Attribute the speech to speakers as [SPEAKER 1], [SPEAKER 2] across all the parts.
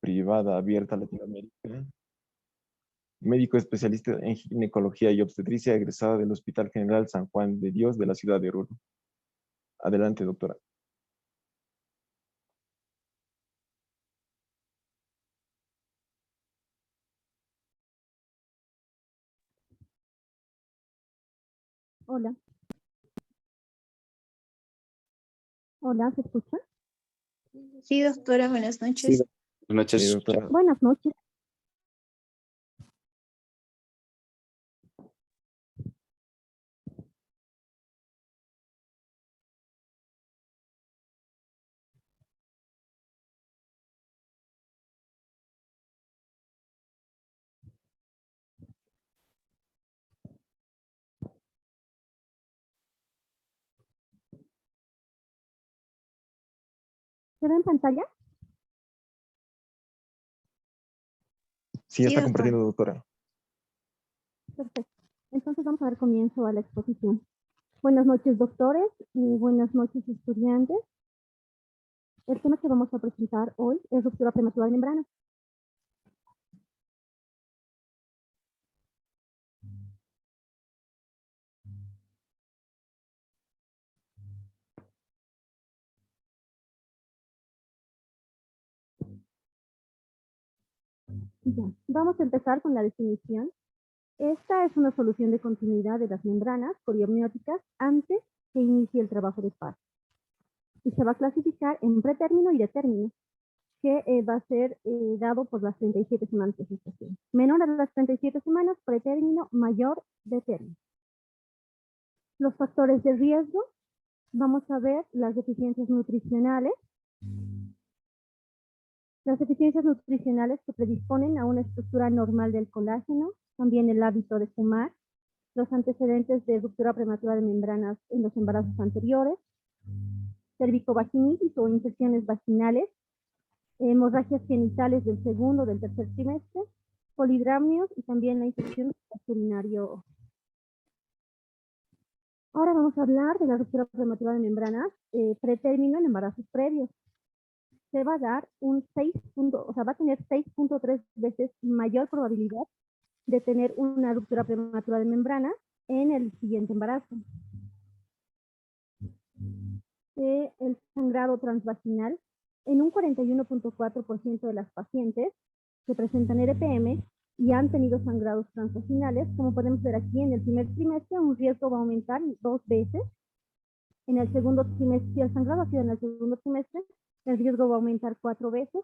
[SPEAKER 1] privada abierta Latinoamérica. Médico especialista en ginecología y obstetricia, egresada del Hospital General San Juan de Dios de la ciudad de Oruro. Adelante, doctora.
[SPEAKER 2] Hola. Hola, ¿se escucha?
[SPEAKER 3] Sí, doctora, buenas noches.
[SPEAKER 4] Sí, buenas noches.
[SPEAKER 1] Sí, doctora.
[SPEAKER 2] Buenas noches. ¿Se ve en pantalla?
[SPEAKER 1] Sí,
[SPEAKER 3] Sí,
[SPEAKER 1] está
[SPEAKER 3] doctora.
[SPEAKER 1] compartiendo, doctora.
[SPEAKER 2] Perfecto. Entonces vamos a dar comienzo a la exposición. Buenas noches, doctores, y buenas noches, estudiantes. El tema que vamos a presentar hoy es ruptura prematura de membrana. Ya. Vamos a empezar con la definición. Esta es una solución de continuidad de las membranas coriamnióticas antes que inicie el trabajo de parto. Y se va a clasificar en pretérmino y detérmino, que va a ser dado por las 37 semanas de gestación. Menor a las 37 semanas, pretérmino, mayor, detérmino. Los factores de riesgo, vamos a ver las deficiencias nutricionales. Las deficiencias nutricionales que predisponen a una estructura normal del colágeno, también el hábito de fumar, los antecedentes de ruptura prematura de membranas en los embarazos anteriores, cervicovaginitis o infecciones vaginales, hemorragias genitales del segundo o del tercer trimestre, polidramios y también la infección urinario. Ahora vamos a hablar de la ruptura prematura de membranas pretérmino en embarazos previos. Se va a dar va a tener 6.3 veces mayor probabilidad de tener una ruptura prematura de membrana en el siguiente embarazo. El sangrado transvaginal en un 41.4% de las pacientes que presentan RPM y han tenido sangrados transvaginales, como podemos ver aquí en el primer trimestre, un riesgo va a aumentar 2 veces. En el segundo trimestre, si el sangrado ha sido en el segundo trimestre, el riesgo va a aumentar 4 veces.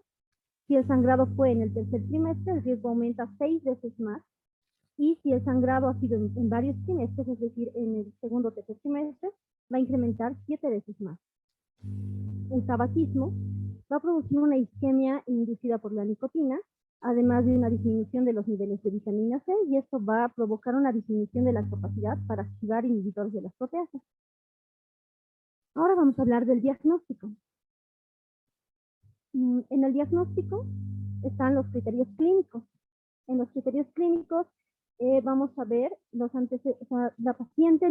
[SPEAKER 2] Si el sangrado fue en el tercer trimestre, el riesgo aumenta 6 veces más. Y si el sangrado ha sido en varios trimestres, es decir, en el segundo o tercer trimestre, va a incrementar 7 veces más. El tabaquismo va a producir una isquemia inducida por la nicotina, además de una disminución de los niveles de vitamina C, y esto va a provocar una disminución de la capacidad para activar inhibidores de las proteasas. Ahora vamos a hablar del diagnóstico. En el diagnóstico están los criterios clínicos. En los criterios clínicos vamos a ver la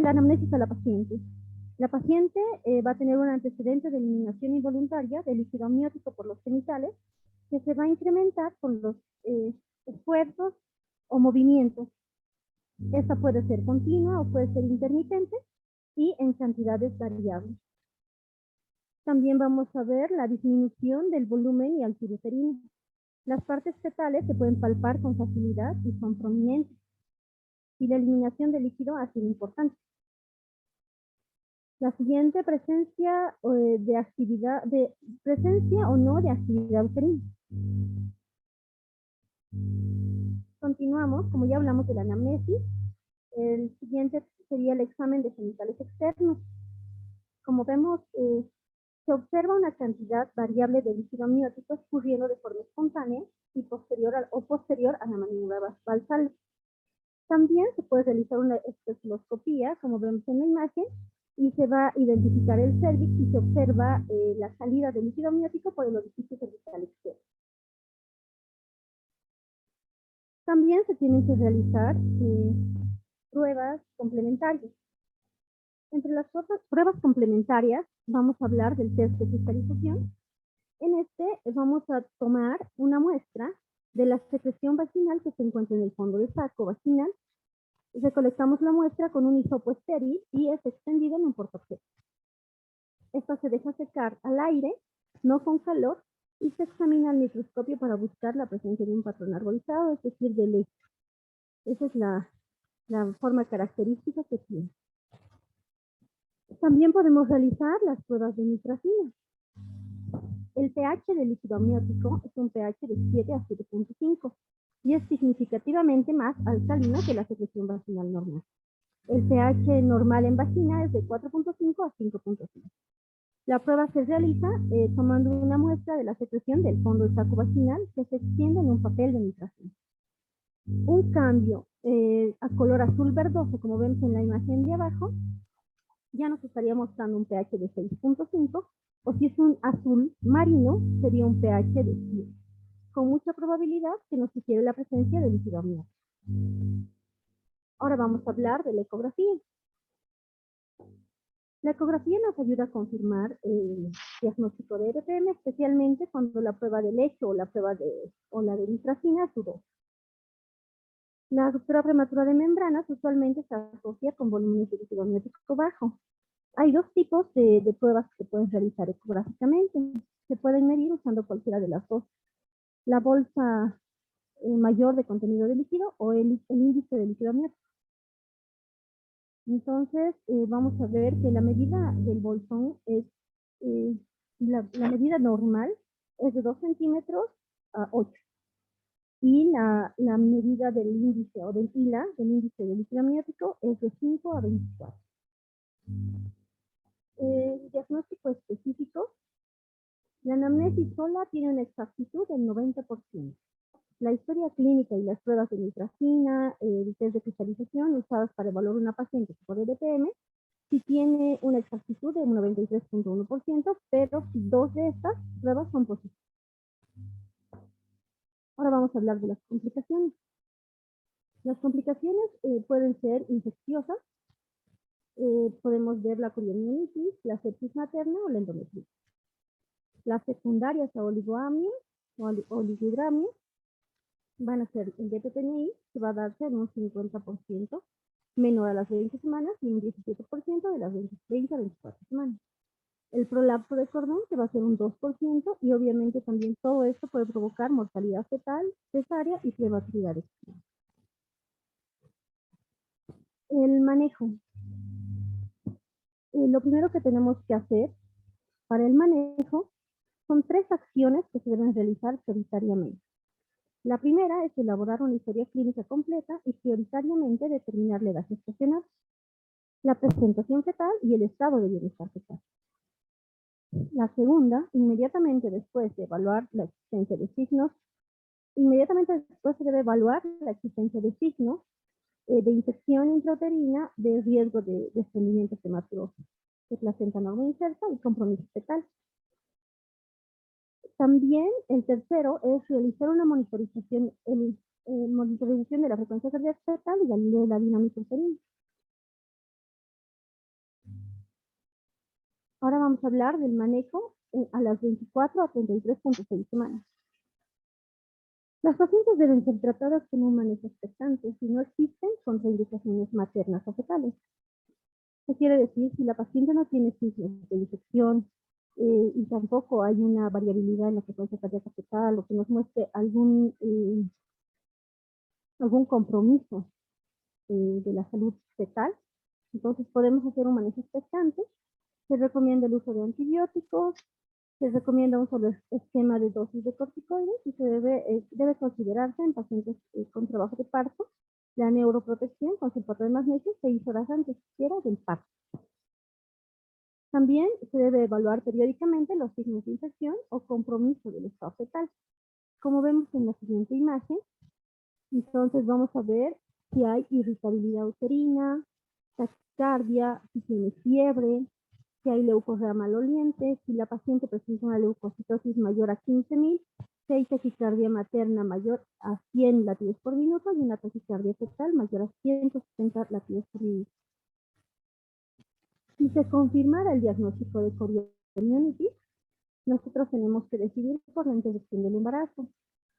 [SPEAKER 2] anamnesis de la paciente. La paciente va a tener un antecedente de eliminación involuntaria de líquido amniótico por los genitales que se va a incrementar con los esfuerzos o movimientos. Esta puede ser continua o puede ser intermitente y en cantidades variables. También vamos a ver la disminución del volumen y altura uterina. Las partes fetales se pueden palpar con facilidad y son prominentes. Y la eliminación de líquido ha sido importante. La siguiente, presencia o no de actividad uterina. Continuamos, como ya hablamos de la anamnesis, el siguiente sería el examen de genitales externos. Como vemos, se observa una cantidad variable de líquido amniótico escurriendo de forma espontánea y posterior a la maniobra basal. También se puede realizar una espectroscopía, como vemos en la imagen, y se va a identificar el cérvix y se observa la salida de líquido amniótico por el orificio cervical externo. También se tienen que realizar pruebas complementarias. Entre las pruebas complementarias vamos a hablar del test de cristalización. En este vamos a tomar una muestra de la secreción vaginal que se encuentra en el fondo del saco vaginal. Recolectamos la muestra con un hisopo estéril y es extendido en un portaobjetos. Esta se deja secar al aire, no con calor, y se examina al microscopio para buscar la presencia de un patrón arborizado, es decir, de leche. Esa es la forma característica que tiene. También podemos realizar las pruebas de nitracina. El pH del líquido amniótico es un pH de 7 a 7.5 y es significativamente más alcalino que la secreción vaginal normal. El pH normal en vagina es de 4.5 a 5.5. La prueba se realiza tomando una muestra de la secreción del fondo del saco vaginal que se extiende en un papel de nitracina. Un cambio a color azul verdoso, como vemos en la imagen de abajo, ya nos estaría mostrando un pH de 6.5, o si es un azul marino, sería un pH de 7, con mucha probabilidad que nos sugiere la presencia de líquido amniótico. Ahora vamos a hablar de la ecografía. La ecografía nos ayuda a confirmar el diagnóstico de RPM, especialmente cuando la prueba de leche o la de nitracina es dudosa. La ruptura prematura de membranas usualmente se asocia con volúmenes de líquido amniótico bajo. Hay dos tipos de pruebas que se pueden realizar ecográficamente. Se pueden medir usando cualquiera de las dos. La bolsa mayor de contenido de líquido o el índice de líquido amniótico. Entonces, vamos a ver que la medida del bolsón es, la medida normal es de 2 centímetros a 8. Y la medida del índice o del ILA, del índice de líquido amniótico, es de 5 a 24. Diagnóstico específico. La anamnesis sola tiene una exactitud del 90%. La historia clínica y las pruebas de nitracina, el test de cristalización usadas para evaluar una paciente por RPM, sí tiene una exactitud de un 93.1%, pero dos de estas pruebas son positivas. Ahora vamos a hablar de las complicaciones. Las complicaciones pueden ser infecciosas, podemos ver la coriomionitis, la sepsis materna o la endometritis. Las secundarias a oligoamia o oligohidramia van a ser el DPPNI, que va a darse en un 50% menor a las 20 semanas y un 17% de las 20 a 24 semanas. El prolapso de cordón, que va a ser un 2%, y obviamente también todo esto puede provocar mortalidad fetal, cesárea y prematuridad extrema. El manejo. Lo primero que tenemos que hacer para el manejo son 3 acciones que se deben realizar prioritariamente. La primera es elaborar una historia clínica completa y prioritariamente determinar la edad gestacional, la presentación fetal y el estado de bienestar fetal. La segunda, inmediatamente después de evaluar la existencia de signos, inmediatamente después se debe evaluar la existencia de signos de infección intrauterina de riesgo de desprendimiento prematuro de placenta norma inserta y compromiso fetal. También el tercero es realizar una monitorización de la frecuencia cardíaca fetal y de la dinámica uterina. Ahora vamos a hablar del manejo a las 24 a 33.6 semanas. Las pacientes deben ser tratadas con un manejo expectante si no existen contraindicaciones maternas o fetales. ¿Qué quiere decir? Si la paciente no tiene signos de infección y tampoco hay una variabilidad en la frecuencia cardíaca fetal o que nos muestre algún compromiso de la salud fetal, entonces podemos hacer un manejo expectante. Se recomienda el uso de antibióticos, se recomienda un solo esquema de dosis de corticoides y se debe considerarse en pacientes con trabajo de parto la neuroprotección con sulfato de magnesio 6 horas antes siquiera del parto. También se debe evaluar periódicamente los signos de infección o compromiso del estado fetal. Como vemos en la siguiente imagen, entonces vamos a ver si hay irritabilidad uterina, taquicardia, si tiene fiebre, si hay leucorrea maloliente, si la paciente presenta una leucocitosis mayor a 15.000, si hay taquicardia materna mayor a 100 latidos por minuto y una taquicardia fetal mayor a 160 latidos por minuto. Si se confirmara el diagnóstico de coriomionitis, nosotros tenemos que decidir por la interrupción del embarazo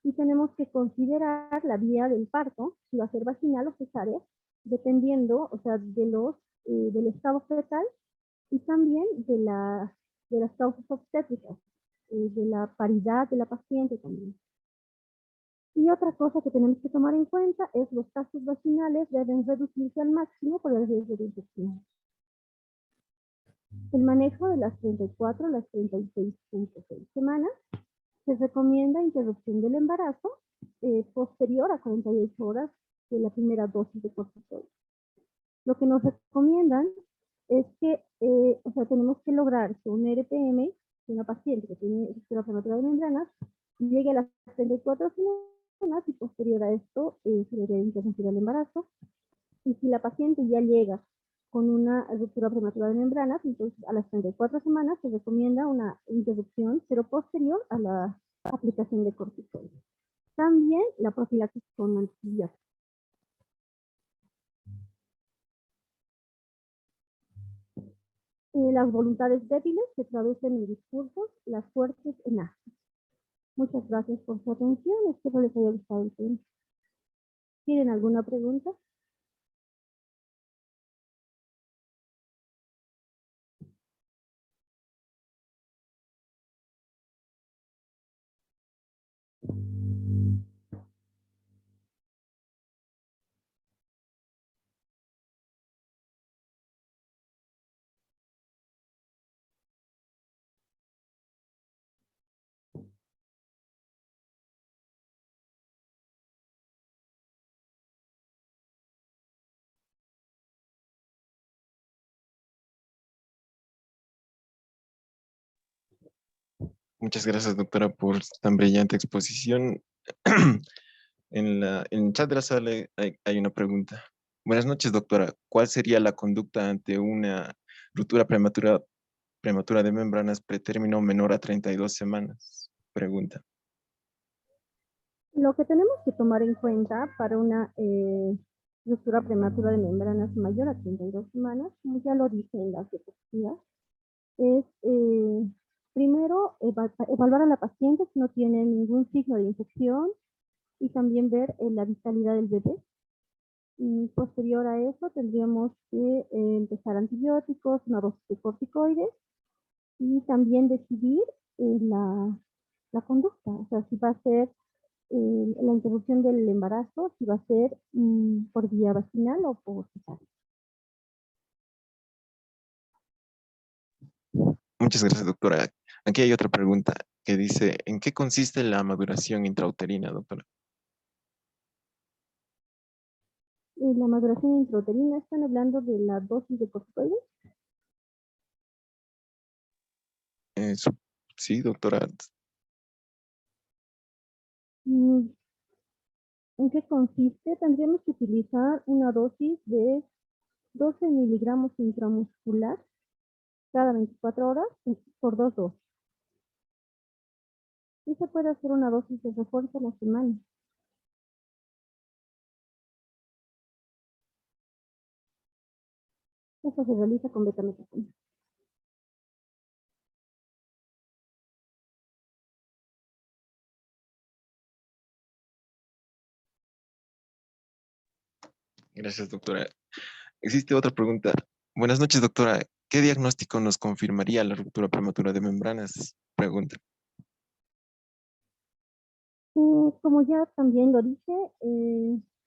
[SPEAKER 2] y tenemos que considerar la vía del parto, si va a ser vaginal o cesárea, dependiendo, o sea, del estado fetal y también de las causas obstétricas, de la paridad de la paciente también. Y otra cosa que tenemos que tomar en cuenta es los casos vaginales deben reducirse al máximo por el riesgo de infección. El manejo de las 34 a las 36.6 semanas se recomienda interrupción del embarazo posterior a 48 horas de la primera dosis de corticoides. Lo que nos recomiendan es que, tenemos que lograr que un RPM de una paciente que tiene ruptura prematura de membranas llegue a las 34 semanas y posterior a esto se debe interrumpir el embarazo. Y si la paciente ya llega con una ruptura prematura de membranas, entonces a las 34 semanas se recomienda una interrupción, pero posterior a la aplicación de corticoides. También la profilaxis con antibióticos. Las voluntades débiles se traducen en discursos, las fuertes en actos. Muchas gracias por su atención, espero les haya gustado el tema. ¿Tienen alguna pregunta?
[SPEAKER 1] Muchas gracias, doctora, por tan brillante exposición. En el chat de la sala hay una pregunta. Buenas noches, doctora. ¿Cuál sería la conducta ante una ruptura prematura de membranas pretérmino menor a 32 semanas? Pregunta.
[SPEAKER 2] Lo que tenemos que tomar en cuenta para una ruptura prematura de membranas mayor a 32 semanas, como ya lo dice en las diapositivas, es primero evaluar a la paciente si no tiene ningún signo de infección y también ver la vitalidad del bebé. Y posterior a eso tendríamos que empezar antibióticos, una dosis de corticoides y también decidir la conducta, o sea, si va a ser la interrupción del embarazo, si va a ser por vía vaginal o por cesárea.
[SPEAKER 1] Muchas gracias, doctora. Aquí hay otra pregunta que dice, ¿en qué consiste la maduración intrauterina, doctora?
[SPEAKER 2] La maduración intrauterina, ¿están hablando de la dosis de corticoides?
[SPEAKER 1] Sí, doctora.
[SPEAKER 2] Mm, ¿En qué consiste? Tendríamos que utilizar una dosis de 12 miligramos intramuscular cada 24 horas por 2 dosis. Y se puede hacer una dosis de refuerzo a la semana. Eso se realiza con betametazonas.
[SPEAKER 1] Gracias, doctora. Existe otra pregunta. Buenas noches, doctora. ¿Qué diagnóstico nos confirmaría la ruptura prematura de membranas? Pregunta.
[SPEAKER 2] Como ya también lo dije,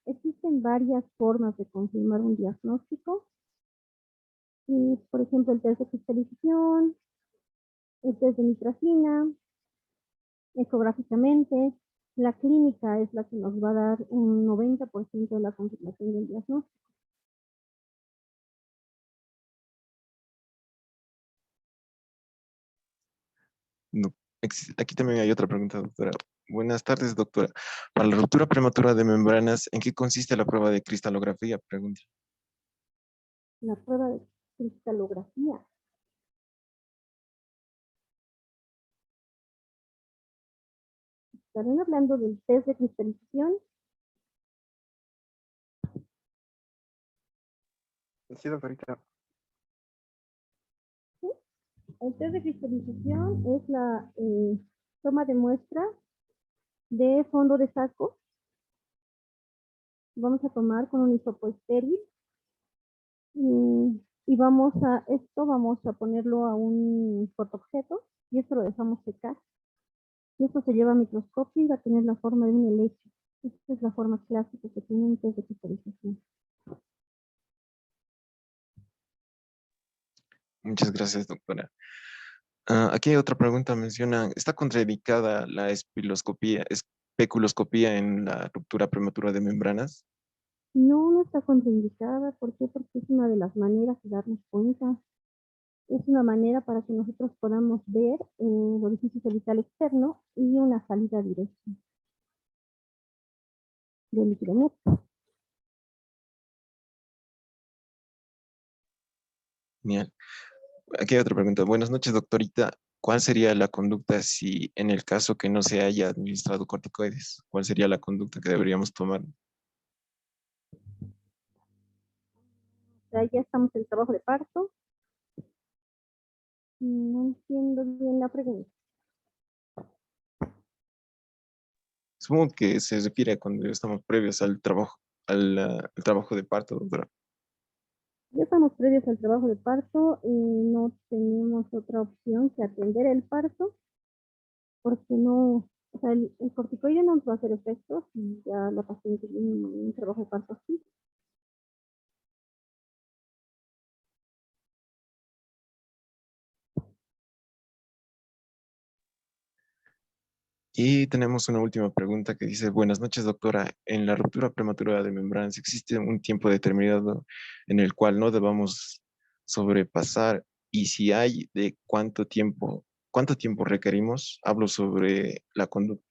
[SPEAKER 2] existen varias formas de confirmar un diagnóstico. Por ejemplo, el test de cristalización, el test de nitracina, ecográficamente. La clínica es la que nos va a dar un 90% de la confirmación del diagnóstico.
[SPEAKER 1] No, aquí también hay otra pregunta, doctora. Buenas tardes, doctora. Para la ruptura prematura de membranas, ¿en qué consiste la prueba de cristalografía? Pregunta.
[SPEAKER 2] La prueba de cristalografía. ¿Estarán hablando del test de cristalización?
[SPEAKER 4] Sí, doctorita.
[SPEAKER 2] ¿Sí? El test de cristalización es la toma de muestra de fondo de saco. Vamos a tomar con un hisopo estéril y vamos a ponerlo a un fotoobjeto y esto lo dejamos secar. Y esto se lleva a microscopio y va a tener la forma de un helecho. Esta es la forma clásica que tiene un test de cristalización.
[SPEAKER 1] Muchas gracias, doctora. Aquí hay otra pregunta, menciona, ¿está contraindicada la especuloscopía en la ruptura prematura de membranas?
[SPEAKER 2] No, no está contraindicada. ¿Por qué? Porque es una de las maneras de darnos cuenta. Es una manera para que nosotros podamos ver el orificio cervical externo y una salida directa del líquido neto.
[SPEAKER 1] Genial. Aquí hay otra pregunta. Buenas noches, doctorita. ¿Cuál sería la conducta si en el caso que no se haya administrado corticoides? ¿Cuál sería la conducta que deberíamos tomar?
[SPEAKER 2] O sea, ya estamos en el trabajo de parto. No entiendo bien la pregunta.
[SPEAKER 1] Supongo que se refiere a cuando estamos previos al trabajo, al trabajo de parto, doctora.
[SPEAKER 2] Ya estamos previos al trabajo de parto y no tenemos otra opción que atender el parto porque no, o sea, el corticoide no nos va a hacer efectos y ya la paciente tiene un trabajo de parto así.
[SPEAKER 1] Y tenemos una última pregunta que dice, buenas noches, doctora. En la ruptura prematura de membranas, ¿existe un tiempo determinado en el cual no debamos sobrepasar? Y si hay, ¿de cuánto tiempo requerimos? Hablo sobre la conducta.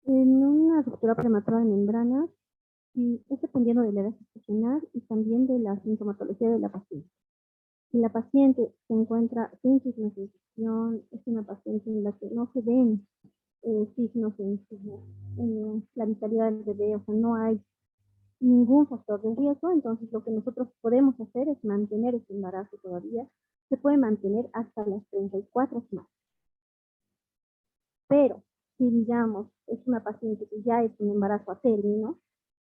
[SPEAKER 2] En una ruptura prematura de membranas, y es dependiendo de la edad gestacional y también de la sintomatología de la paciente. Si la paciente se encuentra sin signos de infección, es una paciente en la que no se ven signos en la vitalidad del bebé, o sea, no hay ningún factor de riesgo, entonces lo que nosotros podemos hacer es mantener ese embarazo todavía, se puede mantener hasta las 34 semanas. Pero si digamos es una paciente que ya es un embarazo a término,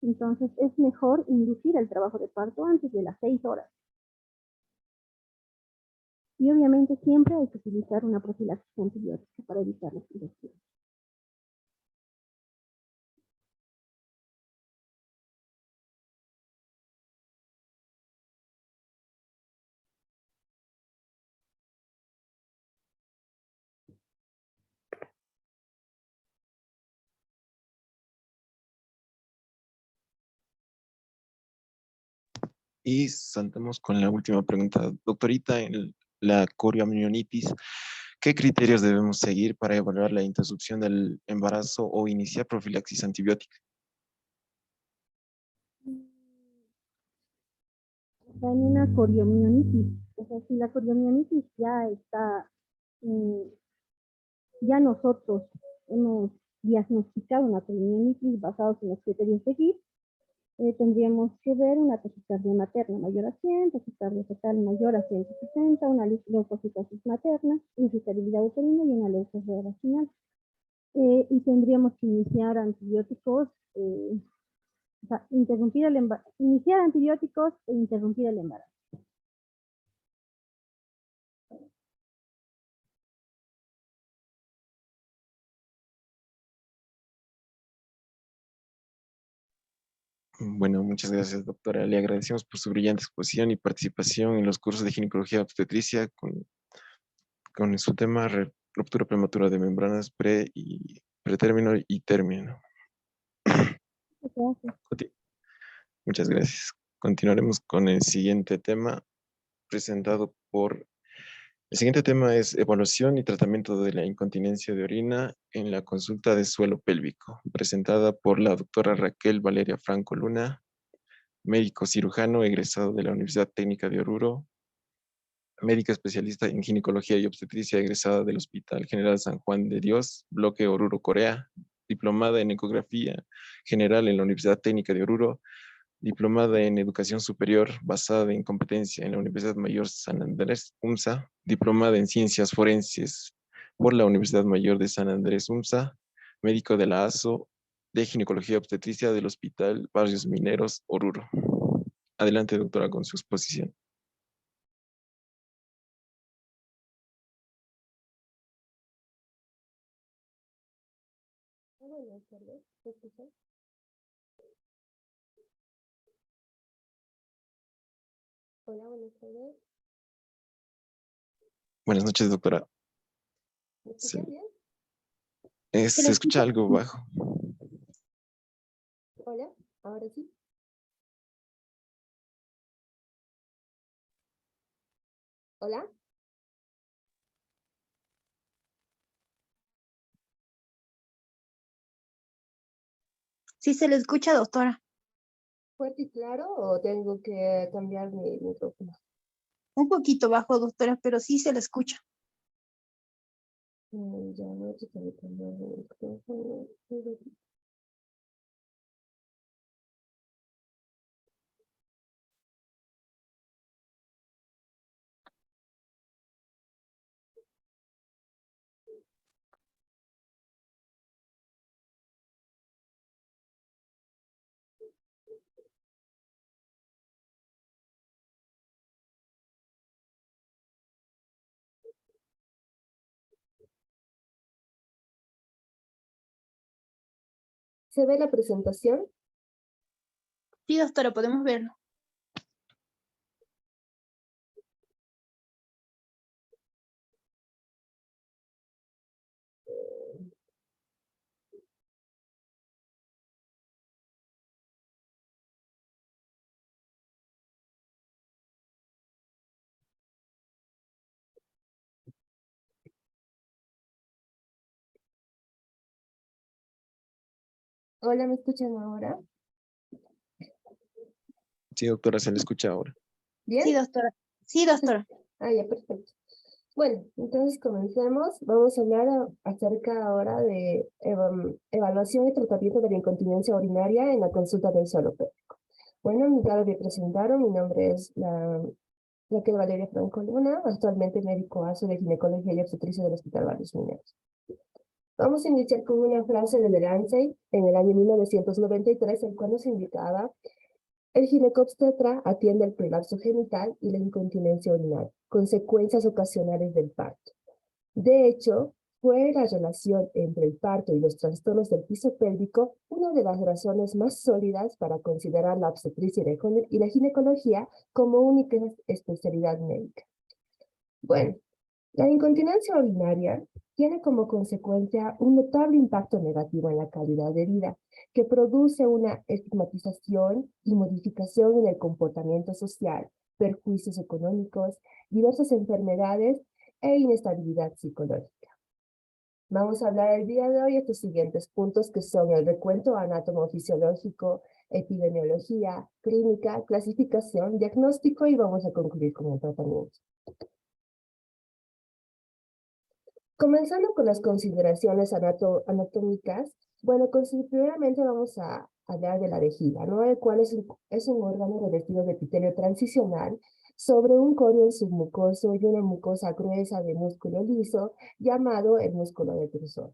[SPEAKER 2] entonces es mejor inducir el trabajo de parto antes de las 6 horas. Y obviamente siempre hay que utilizar una profilaxis antibiótica para evitar las infecciones.
[SPEAKER 1] Y saltamos con la última pregunta. Doctorita, en la coriomionitis, ¿qué criterios debemos seguir para evaluar la interrupción del embarazo o iniciar profilaxis antibiótica?
[SPEAKER 2] O sea, en una coriomionitis, o sea, si la coriomionitis ya está, eh, ya nosotros hemos diagnosticado una coriomionitis basados en los criterios de GIP, tendríamos que ver una taquicardia materna mayor a 100, taquicardia fetal mayor a 160, una leucocitosis materna, irritabilidad uterina y una leucorrea vaginal. Y tendríamos que iniciar antibióticos, o sea, iniciar antibióticos e interrumpir el embarazo.
[SPEAKER 1] Bueno, muchas gracias, doctora. Le agradecemos por su brillante exposición y participación en los cursos de ginecología obstetricia con su tema ruptura prematura de membranas pretérmino y término.
[SPEAKER 2] Gracias.
[SPEAKER 1] Muchas gracias. Continuaremos con el siguiente tema presentado por... El siguiente tema es evaluación y tratamiento de la incontinencia de orina en la consulta de suelo pélvico, presentada por la doctora Raquel Valeria Franco Luna, médico cirujano egresado de la Universidad Técnica de Oruro, médica especialista en ginecología y obstetricia egresada del Hospital General San Juan de Dios, bloque Oruro, Corea, diplomada en ecografía general en la Universidad Técnica de Oruro, diplomada en educación superior basada en competencia en la Universidad Mayor San Andrés, UMSA, diplomada en ciencias forenses por la Universidad Mayor de San Andrés, UMSA, médico de la ASO, de ginecología obstetricia del Hospital Barrios Mineros, Oruro. Adelante, doctora, con su exposición.
[SPEAKER 4] Buenas tardes, ¿me escuchan? Hola, buenas tardes.
[SPEAKER 1] Buenas noches, doctora.
[SPEAKER 4] ¿Me escuchan
[SPEAKER 1] Sí.
[SPEAKER 4] bien?
[SPEAKER 1] Se escucha algo bajo.
[SPEAKER 4] Hola, ahora sí. Hola.
[SPEAKER 3] Sí se le escucha, doctora.
[SPEAKER 4] ¿Fuerte y claro o tengo que cambiar mi micrófono?
[SPEAKER 3] Un poquito bajo, doctora, pero sí se le escucha.
[SPEAKER 4] Ya voy a tratar de cambiar mi micrófono. ¿Se ve la presentación?
[SPEAKER 3] Sí, doctora, podemos verlo.
[SPEAKER 4] Hola, ¿me escuchan ahora?
[SPEAKER 1] Sí, doctora, se le escucha ahora.
[SPEAKER 4] ¿Bien?
[SPEAKER 3] Sí, doctora. Sí, doctora.
[SPEAKER 4] Ya, perfecto. Bueno, entonces comencemos. Vamos a hablar acerca ahora de evaluación y tratamiento de la incontinencia urinaria en la consulta del suelo pélvico. Bueno, ya lo había presentado, mi nombre es Raquel Valeria Franco Luna, actualmente médico ASO de ginecología y obstetricia del Hospital Barrios Mineros. Vamos a iniciar con una frase de Delancey en el año 1993, en cual nos indicaba: el ginecobstetra atiende el prolapso genital y la incontinencia urinaria, consecuencias ocasionales del parto. De hecho, fue la relación entre el parto y los trastornos del piso pélvico una de las razones más sólidas para considerar la obstetricia y la ginecología como única especialidad médica. Bueno, la incontinencia urinaria tiene como consecuencia un notable impacto negativo en la calidad de vida, que produce una estigmatización y modificación en el comportamiento social, perjuicios económicos, diversas enfermedades e inestabilidad psicológica. Vamos a hablar el día de hoy de estos siguientes puntos, que son el recuento anatomofisiológico, epidemiología, clínica, clasificación, diagnóstico, y vamos a concluir con el tratamiento. Comenzando con las consideraciones anatómicas, bueno, primeramente vamos a hablar de la vejiga, ¿no? El cual es un órgano revestido de epitelio transicional sobre un corion submucoso y una mucosa gruesa de músculo liso llamado el músculo detrusor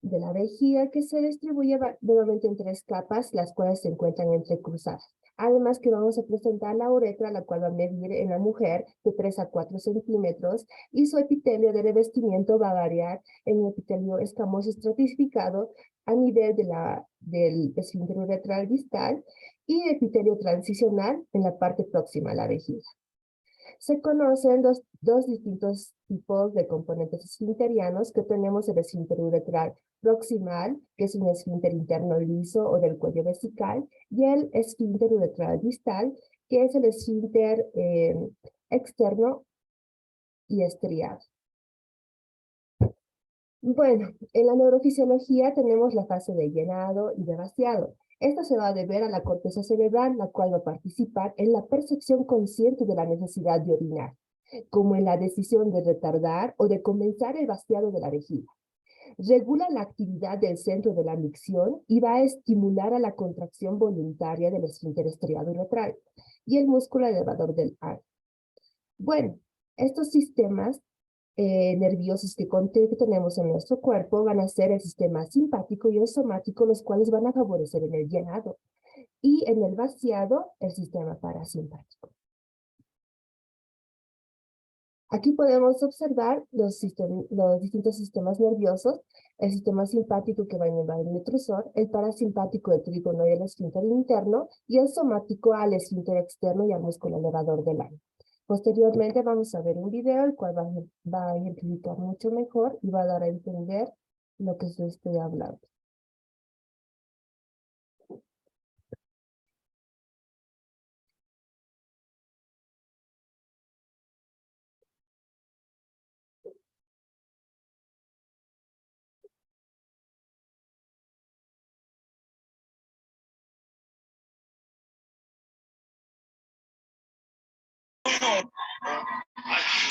[SPEAKER 4] de la vejiga, que se distribuye nuevamente en 3 capas, las cuales se encuentran entrecruzadas. Además que vamos a presentar la uretra, la cual va a medir en la mujer de 3 a 4 centímetros, y su epitelio de revestimiento va a variar en un epitelio escamoso estratificado a nivel del esfínter uretral distal y epitelio transicional en la parte próxima a la vejiga. Se conocen dos distintos tipos de componentes esfinterianos, que tenemos el esfínter uretral proximal, que es un esfínter interno liso o del cuello vesical, y el esfínter uretral distal, que es el esfínter externo y estriado. Bueno, en la neurofisiología tenemos la fase de llenado y de vaciado. Esto se va a deber a la corteza cerebral, la cual va a participar en la percepción consciente de la necesidad de orinar, como en la decisión de retardar o de comenzar el vaciado de la vejiga. Regula la actividad del centro de la micción y va a estimular a la contracción voluntaria del esfínter estriado-uretral y el músculo elevador del ano. Bueno, estos sistemas nerviosos que tenemos en nuestro cuerpo van a ser el sistema simpático y el somático, los cuales van a favorecer en el llenado, y en el vaciado el sistema parasimpático. Aquí podemos observar los distintos sistemas nerviosos, el sistema simpático que va a innervar el nutrusor, el parasimpático el trígono y el esfínter interno, y el somático al esfínter externo y al músculo elevador del ano. Posteriormente vamos a ver un video, el cual va a ejemplificar mucho mejor y va a dar a entender lo que yo estoy hablando.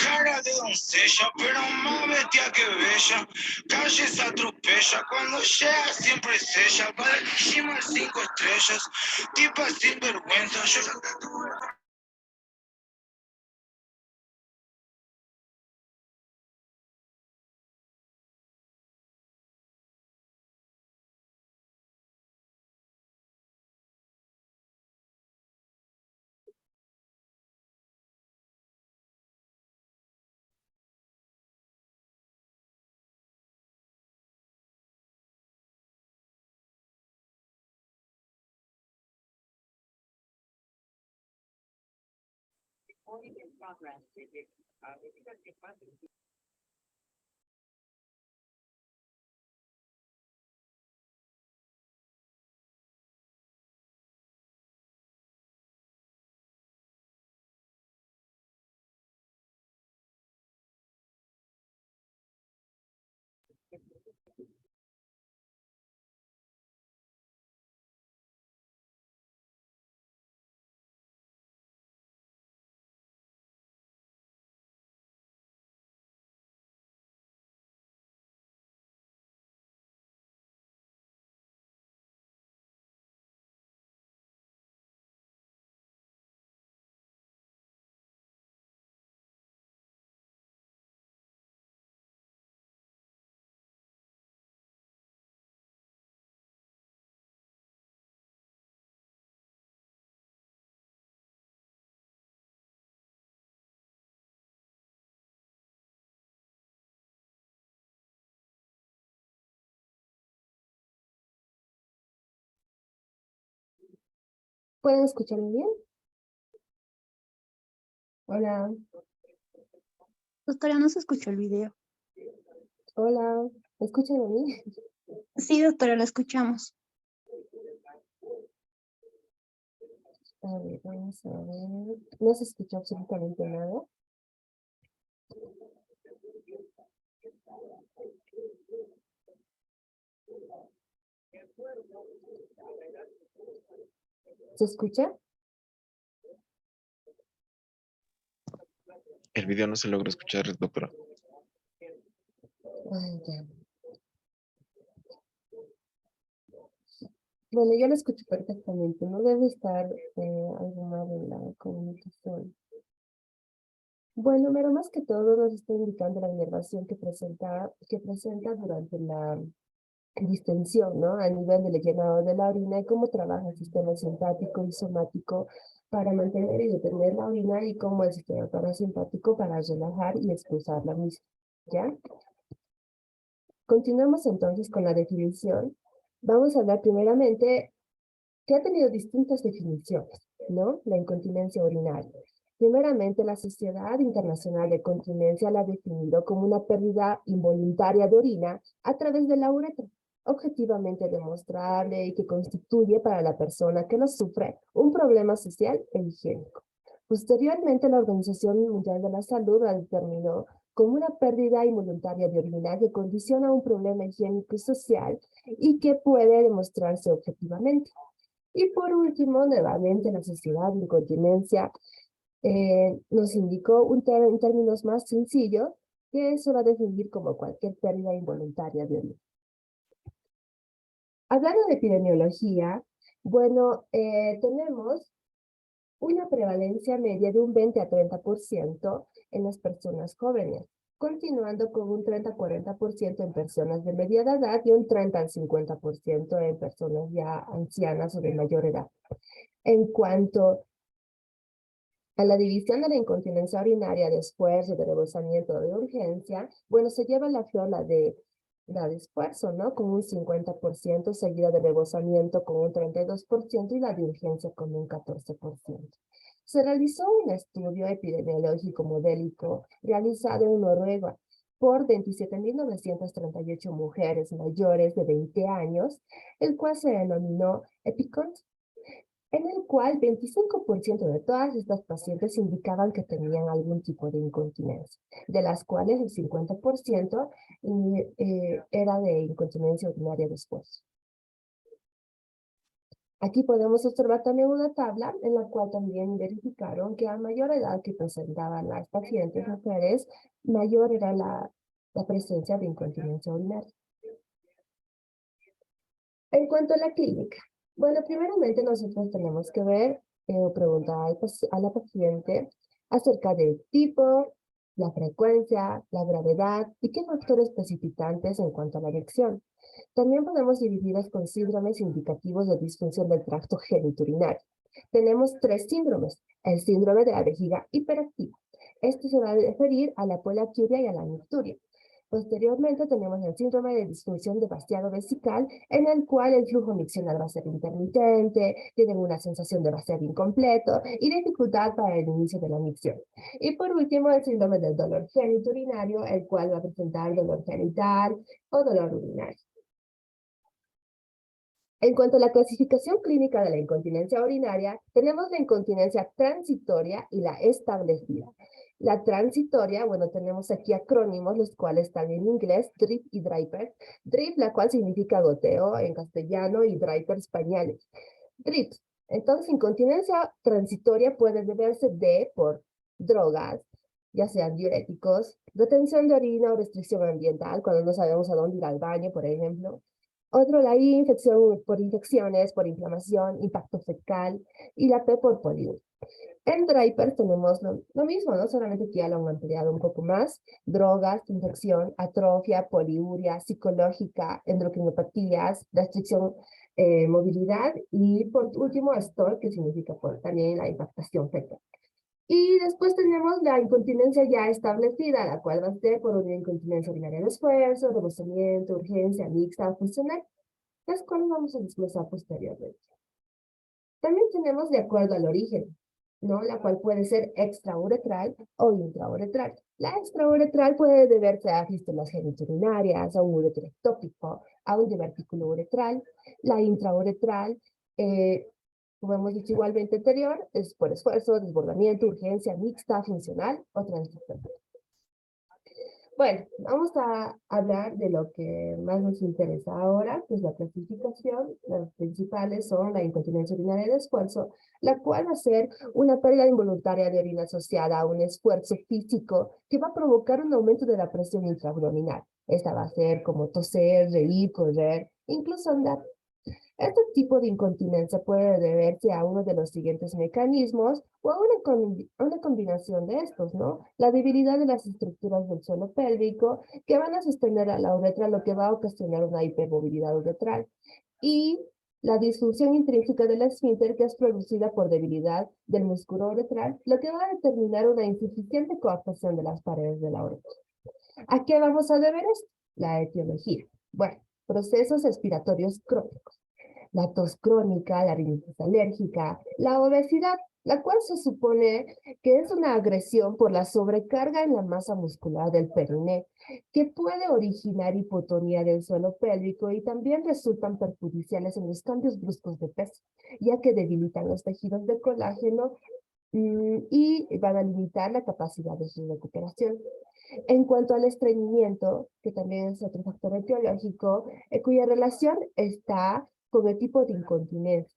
[SPEAKER 5] Cara de doncella, pero más bestia que bella. Calles atropella, cuando llega siempre es ella. Va encima de 5 estrellas, tipa sin vergüenza. Yo
[SPEAKER 4] ¿Pueden escucharme bien? Hola,
[SPEAKER 3] Doctora, no se escuchó el video.
[SPEAKER 4] hola, ¿me escuchan a mí?
[SPEAKER 3] Sí, doctora, la escuchamos.
[SPEAKER 4] A ver, vamos a ver. No se escucha absolutamente nada. ¿Se escucha?
[SPEAKER 1] El video no se logra escuchar, doctora.
[SPEAKER 4] Ay, ya. Bueno, yo lo escucho perfectamente. No debe estar algo mal en la comunicación. Bueno, pero más que todo nos está indicando la inervación que presenta durante la distensión, ¿no? A nivel del llenado de la orina y cómo trabaja el sistema simpático y somático para mantener y detener la orina y cómo el sistema parasimpático para relajar y expulsar la misma, ¿ya? Continuamos entonces con la definición. Vamos a hablar primeramente que ha tenido distintas definiciones, ¿no? La incontinencia urinaria. Primeramente, la Sociedad Internacional de Continencia la ha definido como una pérdida involuntaria de orina a través de la uretra, objetivamente demostrable y que constituye para la persona que lo sufre un problema social e higiénico. Posteriormente, la Organización Mundial de la Salud la determinó como una pérdida involuntaria de orina que condiciona un problema higiénico y social y que puede demostrarse objetivamente. Y por último, nuevamente, la Sociedad de Incontinencia nos indicó en términos más sencillos que se va a definir como cualquier pérdida involuntaria de orina. Hablando de epidemiología, bueno, tenemos una prevalencia media de un 20 a 30% en las personas jóvenes, continuando con un 30 a 40% en personas de mediana edad y un 30 al 50% en personas ya ancianas o de mayor edad. En cuanto a la división de la incontinencia urinaria de esfuerzo, de rebosamiento o de urgencia, bueno, se lleva la flor la de esfuerzo, ¿no? Con un 50%, seguida de rebosamiento con un 32% y la de urgencia con un 14%. Se realizó un estudio epidemiológico modélico realizado en Noruega por 27.938 mujeres mayores de 20 años, el cual se denominó EPICONT, en el cual 25% de todas estas pacientes indicaban que tenían algún tipo de incontinencia, de las cuales el 50% era de incontinencia urinaria de esfuerzo. Aquí podemos observar también una tabla en la cual también verificaron que a mayor edad que presentaban las pacientes mujeres, mayor era la presencia de incontinencia urinaria. En cuanto a la clínica, bueno, primeramente nosotros tenemos que ver o preguntar a la paciente acerca del tipo, la frecuencia, la gravedad y qué factores precipitantes en cuanto a la erección. También podemos dividirlas con síndromes indicativos de disfunción del tracto genitourinario. Tenemos 3 síndromes. El síndrome de la vejiga hiperactiva. Este se va a referir a la poliaquiuria y a la nicturia. Posteriormente tenemos el síndrome de disfunción de vaciado vesical, en el cual el flujo miccional va a ser intermitente, tienen una sensación de vaciado incompleto y dificultad para el inicio de la micción. Y por último, el síndrome del dolor genitourinario, el cual va a presentar dolor genital o dolor urinario. En cuanto a la clasificación clínica de la incontinencia urinaria, tenemos la incontinencia transitoria y la establecida. La transitoria, bueno, tenemos aquí acrónimos, los cuales están en inglés, DRIP y DRYPER. DRIP, la cual significa goteo en castellano, y DRYPER español. DRIP, entonces incontinencia transitoria puede deberse por drogas, ya sean diuréticos, retención de orina o restricción ambiental, cuando no sabemos a dónde ir al baño, por ejemplo. Otro, la I, infección por infecciones, por inflamación, impacto fecal, y la P por poliuria. En DRYPER tenemos lo mismo, ¿no? Solamente que ya lo han ampliado un poco más. Drogas, infección, atrofia, poliuria, psicológica, endocrinopatías, restricción, movilidad, y por último, STOR, que significa también la impactación fecal. Y después tenemos la incontinencia ya establecida, la cual va a ser por una incontinencia urinaria de esfuerzo, rebosamiento, urgencia, mixta o funcional, las cuales vamos a desglosar posteriormente. También tenemos de acuerdo al origen, ¿no? La cual puede ser extrauretral o intrauretral. La extrauretral puede deberse a fístulas genitourinarias, a un uretro ectópico, a un divertículo uretral. La intrauretral, como hemos dicho igualmente anterior, es por esfuerzo, desbordamiento, urgencia, mixta, funcional o transitoria. Bueno, vamos a hablar de lo que más nos interesa ahora, que es la clasificación. Las principales son la incontinencia urinaria de esfuerzo, la cual va a ser una pérdida involuntaria de orina asociada a un esfuerzo físico que va a provocar un aumento de la presión intraabdominal. Esta va a ser como toser, reír, correr, incluso andar. Este tipo de incontinencia puede deberse a uno de los siguientes mecanismos o a una combinación de estos, ¿no? La debilidad de las estructuras del suelo pélvico que van a sostener a la uretra, lo que va a ocasionar una hipermovilidad uretral. Y la disfunción intrínseca del esfínter, que es producida por debilidad del músculo uretral, lo que va a determinar una insuficiente coaptación de las paredes de la uretra. ¿A qué vamos a deber esto? La etiología. Bueno, procesos respiratorios crónicos. La tos crónica, la rinitis alérgica, la obesidad, la cual se supone que es una agresión por la sobrecarga en la masa muscular del periné, que puede originar hipotonía del suelo pélvico y también resultan perjudiciales en los cambios bruscos de peso, ya que debilitan los tejidos de colágeno y van a limitar la capacidad de su recuperación. En cuanto al estreñimiento, que también es otro factor etiológico, cuya relación está con el tipo de incontinencia,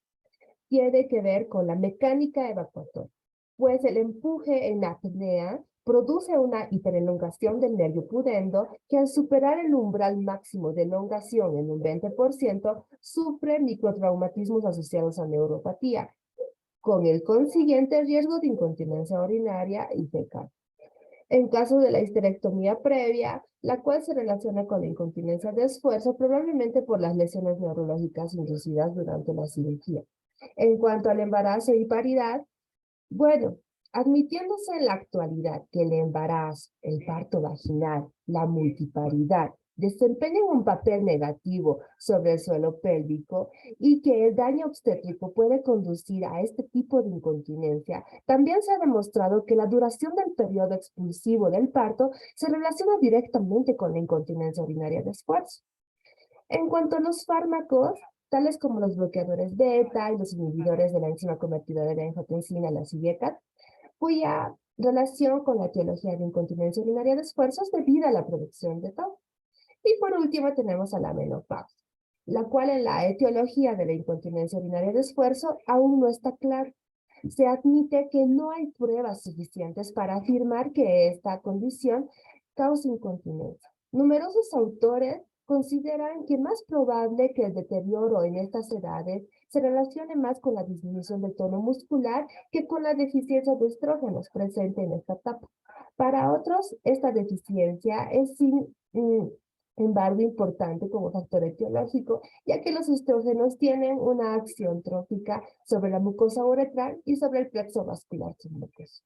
[SPEAKER 4] tiene que ver con la mecánica evacuatoria, pues el empuje en apnea produce una hiperelongación del nervio pudendo que al superar el umbral máximo de elongación en un 20%, sufre microtraumatismos asociados a neuropatía, con el consiguiente riesgo de incontinencia urinaria y fecal. En caso de la histerectomía previa, la cual se relaciona con la incontinencia de esfuerzo, probablemente por las lesiones neurológicas inducidas durante la cirugía. En cuanto al embarazo y paridad, bueno, admitiéndose en la actualidad que el embarazo, el parto vaginal, la multiparidad desempeñan un papel negativo sobre el suelo pélvico y que el daño obstétrico puede conducir a este tipo de incontinencia, también se ha demostrado que la duración del periodo expulsivo del parto se relaciona directamente con la incontinencia urinaria de esfuerzo. En cuanto a los fármacos, tales como los bloqueadores beta y los inhibidores de la enzima convertidora de angiotensina, la Silicat, cuya relación con la etiología de incontinencia urinaria de esfuerzo es debida a la producción de TOC. Y por último tenemos a la menopausia, la cual en la etiología de la incontinencia urinaria de esfuerzo aún no está clara. Se admite que no hay pruebas suficientes para afirmar que esta condición causa incontinencia. Numerosos autores consideran que es más probable que el deterioro en estas edades se relacione más con la disminución del tono muscular que con la deficiencia de estrógenos presente en esta etapa. Para otros, esta deficiencia es sin embargo importante como factor etiológico, ya que los estrógenos tienen una acción trófica sobre la mucosa uretral y sobre el plexo vascular submucoso.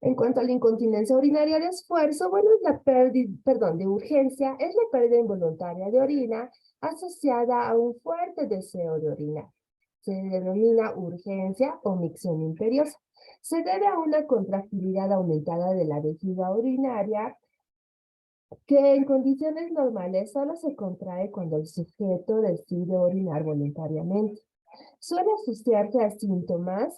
[SPEAKER 4] En cuanto a la incontinencia urinaria de esfuerzo, bueno, es la pérdida, de urgencia, es la pérdida involuntaria de orina asociada a un fuerte deseo de orinar. Se denomina urgencia o micción imperiosa. Se debe a una contractilidad aumentada de la vejiga urinaria que en condiciones normales solo se contrae cuando el sujeto decide orinar voluntariamente. Suele asociarse a síntomas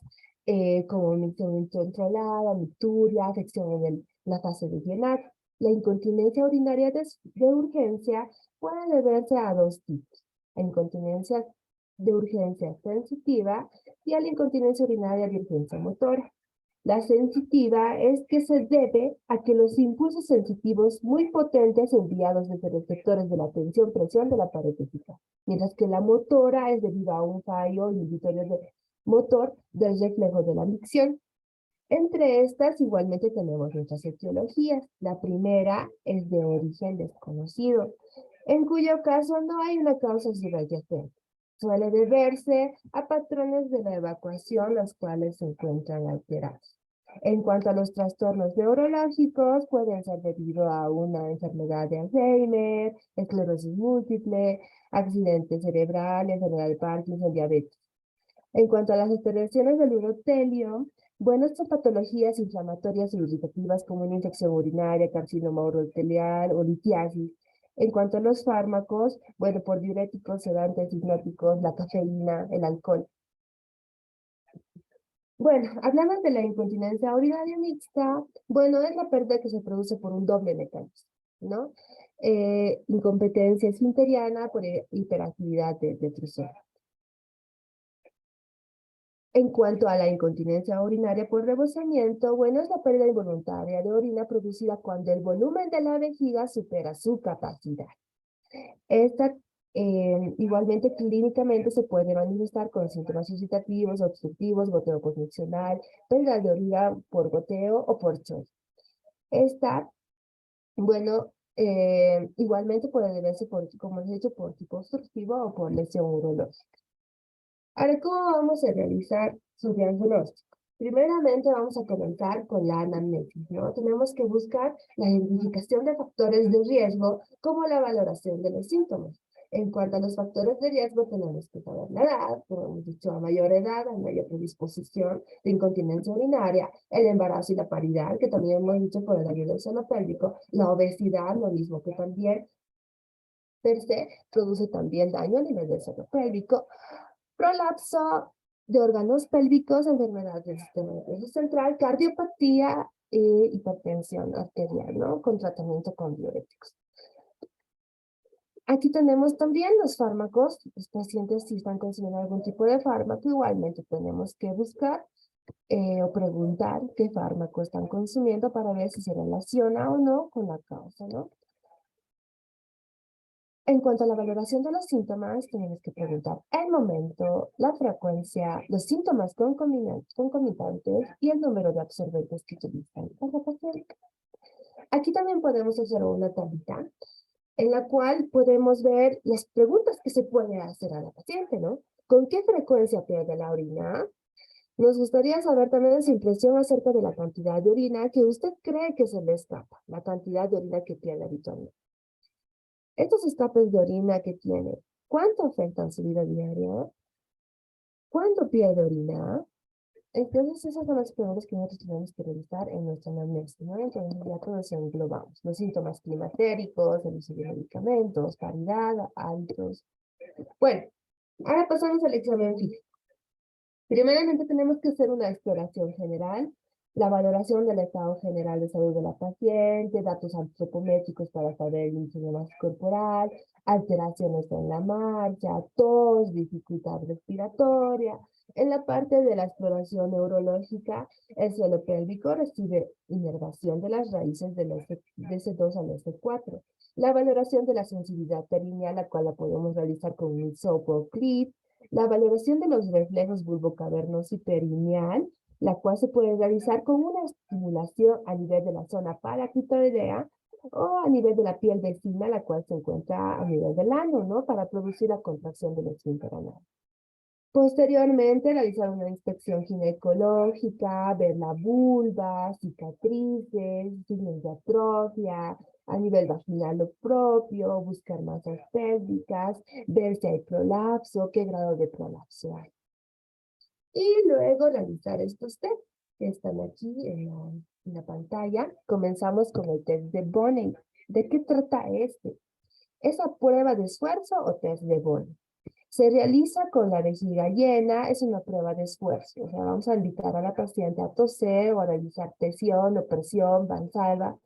[SPEAKER 4] como micción incontrolada, micturia, afección en la fase de llenar. La incontinencia urinaria de urgencia puede deberse a dos tipos: a incontinencia de urgencia sensitiva y a la incontinencia urinaria de urgencia motora. La sensitiva es que se debe a que los impulsos sensitivos muy potentes enviados desde receptores de la tensión-presión de la pared vejical, mientras que la motora es debido a un fallo inhibitorio motor del reflejo de la micción. Entre estas igualmente tenemos nuestras etiologías. La primera es de origen desconocido, en cuyo caso no hay una causa subyacente. Suele deberse a patrones de la evacuación, los cuales se encuentran alterados. En cuanto a los trastornos neurológicos, pueden ser debido a una enfermedad de Alzheimer, esclerosis múltiple, accidente cerebral, enfermedad de Parkinson, diabetes. En cuanto a las alteraciones del urotelio, bueno, son patologías inflamatorias y irritativas como una infección urinaria, carcinoma urotelial o litiasis. En cuanto a los fármacos, bueno, por diuréticos, sedantes, hipnóticos, la cafeína, el alcohol. Bueno, hablamos de la incontinencia urinaria mixta. Bueno, es la pérdida que se produce por un doble mecanismo, ¿no? Incompetencia esfinteriana por hiperactividad de trusor. En cuanto a la incontinencia urinaria por rebosamiento, bueno, es la pérdida involuntaria de orina producida cuando el volumen de la vejiga supera su capacidad. Esta igualmente clínicamente se puede manifestar con síntomas suscitativos, obstructivos, goteo posmiccional, pérdida de orina por goteo o por chorro. Esta, bueno, igualmente puede deberse por, como he dicho, por tipo obstructivo o por lesión urológica. Ahora, ¿cómo vamos a realizar su diagnóstico? Primeramente vamos a comenzar con la anamnesis, ¿no? Tenemos que buscar la identificación de factores de riesgo como la valoración de los síntomas. En cuanto a los factores de riesgo, tenemos que saber la edad, como hemos dicho, a mayor edad, a mayor predisposición de incontinencia urinaria, el embarazo y la paridad, que también hemos dicho por el daño del suelo pélvico, la obesidad, lo mismo que también per se produce también daño a nivel del suelo pélvico, prolapso de órganos pélvicos, enfermedad del sistema nervioso central, cardiopatía e hipertensión arterial, ¿no? Con tratamiento con diuréticos. Aquí tenemos también los fármacos. Los pacientes, si están consumiendo algún tipo de fármaco, igualmente tenemos que buscar o preguntar qué fármaco están consumiendo para ver si se relaciona o no con la causa, ¿no? En cuanto a la valoración de los síntomas, tenemos que preguntar el momento, la frecuencia, los síntomas concomitantes y el número de absorbentes que utilizan para la paciente. Aquí también podemos hacer una tablita en la cual podemos ver las preguntas que se puede hacer a la paciente, ¿no? ¿Con qué frecuencia pierde la orina? Nos gustaría saber también su impresión acerca de la cantidad de orina que usted cree que se le escapa, la cantidad de orina que pierde habitualmente. Estos escapes de orina que tiene, ¿cuánto afectan su vida diaria? ¿Cuándo pierde orina? Entonces, esas son las preguntas que nosotros tenemos que revisar en nuestra anamnesis, ¿no? Entonces, ya todos englobamos los síntomas climatéricos, el uso de medicamentos, paridad, hábitos. Bueno, ahora pasamos al examen físico. Primeramente tenemos que hacer una exploración general, la valoración del estado general de salud de la paciente, datos antropométricos para saber el índice de masa corporal, alteraciones en la marcha, tos, dificultad respiratoria. En la parte de la exploración neurológica, el suelo pélvico recibe inervación de las raíces del S2 al S4. La valoración de la sensibilidad perineal, la cual la podemos realizar con un hisopo o clip. La valoración de los reflejos bulbocavernoso y perineal, la cual se puede realizar con una estimulación a nivel de la zona paraclitoridea o a nivel de la piel vecina, la cual se encuentra a nivel del ano, ¿no? Para producir la contracción del esfínter anal. Posteriormente, realizar una inspección ginecológica, ver la vulva, cicatrices, signos de atrofia, a nivel vaginal lo propio, buscar masas pélvicas, ver si hay prolapso, qué grado de prolapso hay. Y luego realizar estos test que están aquí en la pantalla. Comenzamos con el test de Bonnet. ¿De qué trata este? ¿Es a prueba de esfuerzo o test de Bonnet? Se realiza con la vejiga llena, es una prueba de esfuerzo. O sea, vamos a invitar a la paciente a toser o a realizar tensión o presión, Valsalva,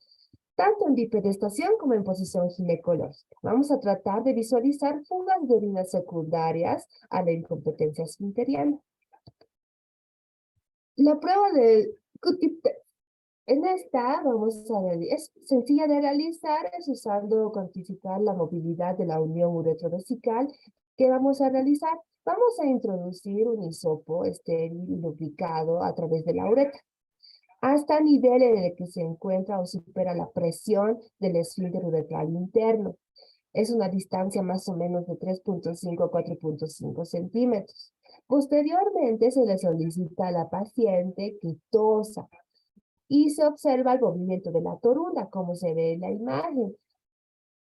[SPEAKER 4] tanto en bipedestación como en posición ginecológica. Vamos a tratar de visualizar fugas de orina secundarias a la incompetencia esfinteriana. La prueba del Q-tip test. En esta es sencilla de realizar, es usando cuantificar la movilidad de la unión uretrovesical que vamos a realizar. Vamos a introducir un hisopo estéril y lubricado a través de la uretra, hasta el nivel en el que se encuentra o supera la presión del esfínter uretral interno. Es una distancia más o menos de 3.5 a 4.5 centímetros. Posteriormente se le solicita a la paciente que tosa y se observa el movimiento de la torunda, como se ve en la imagen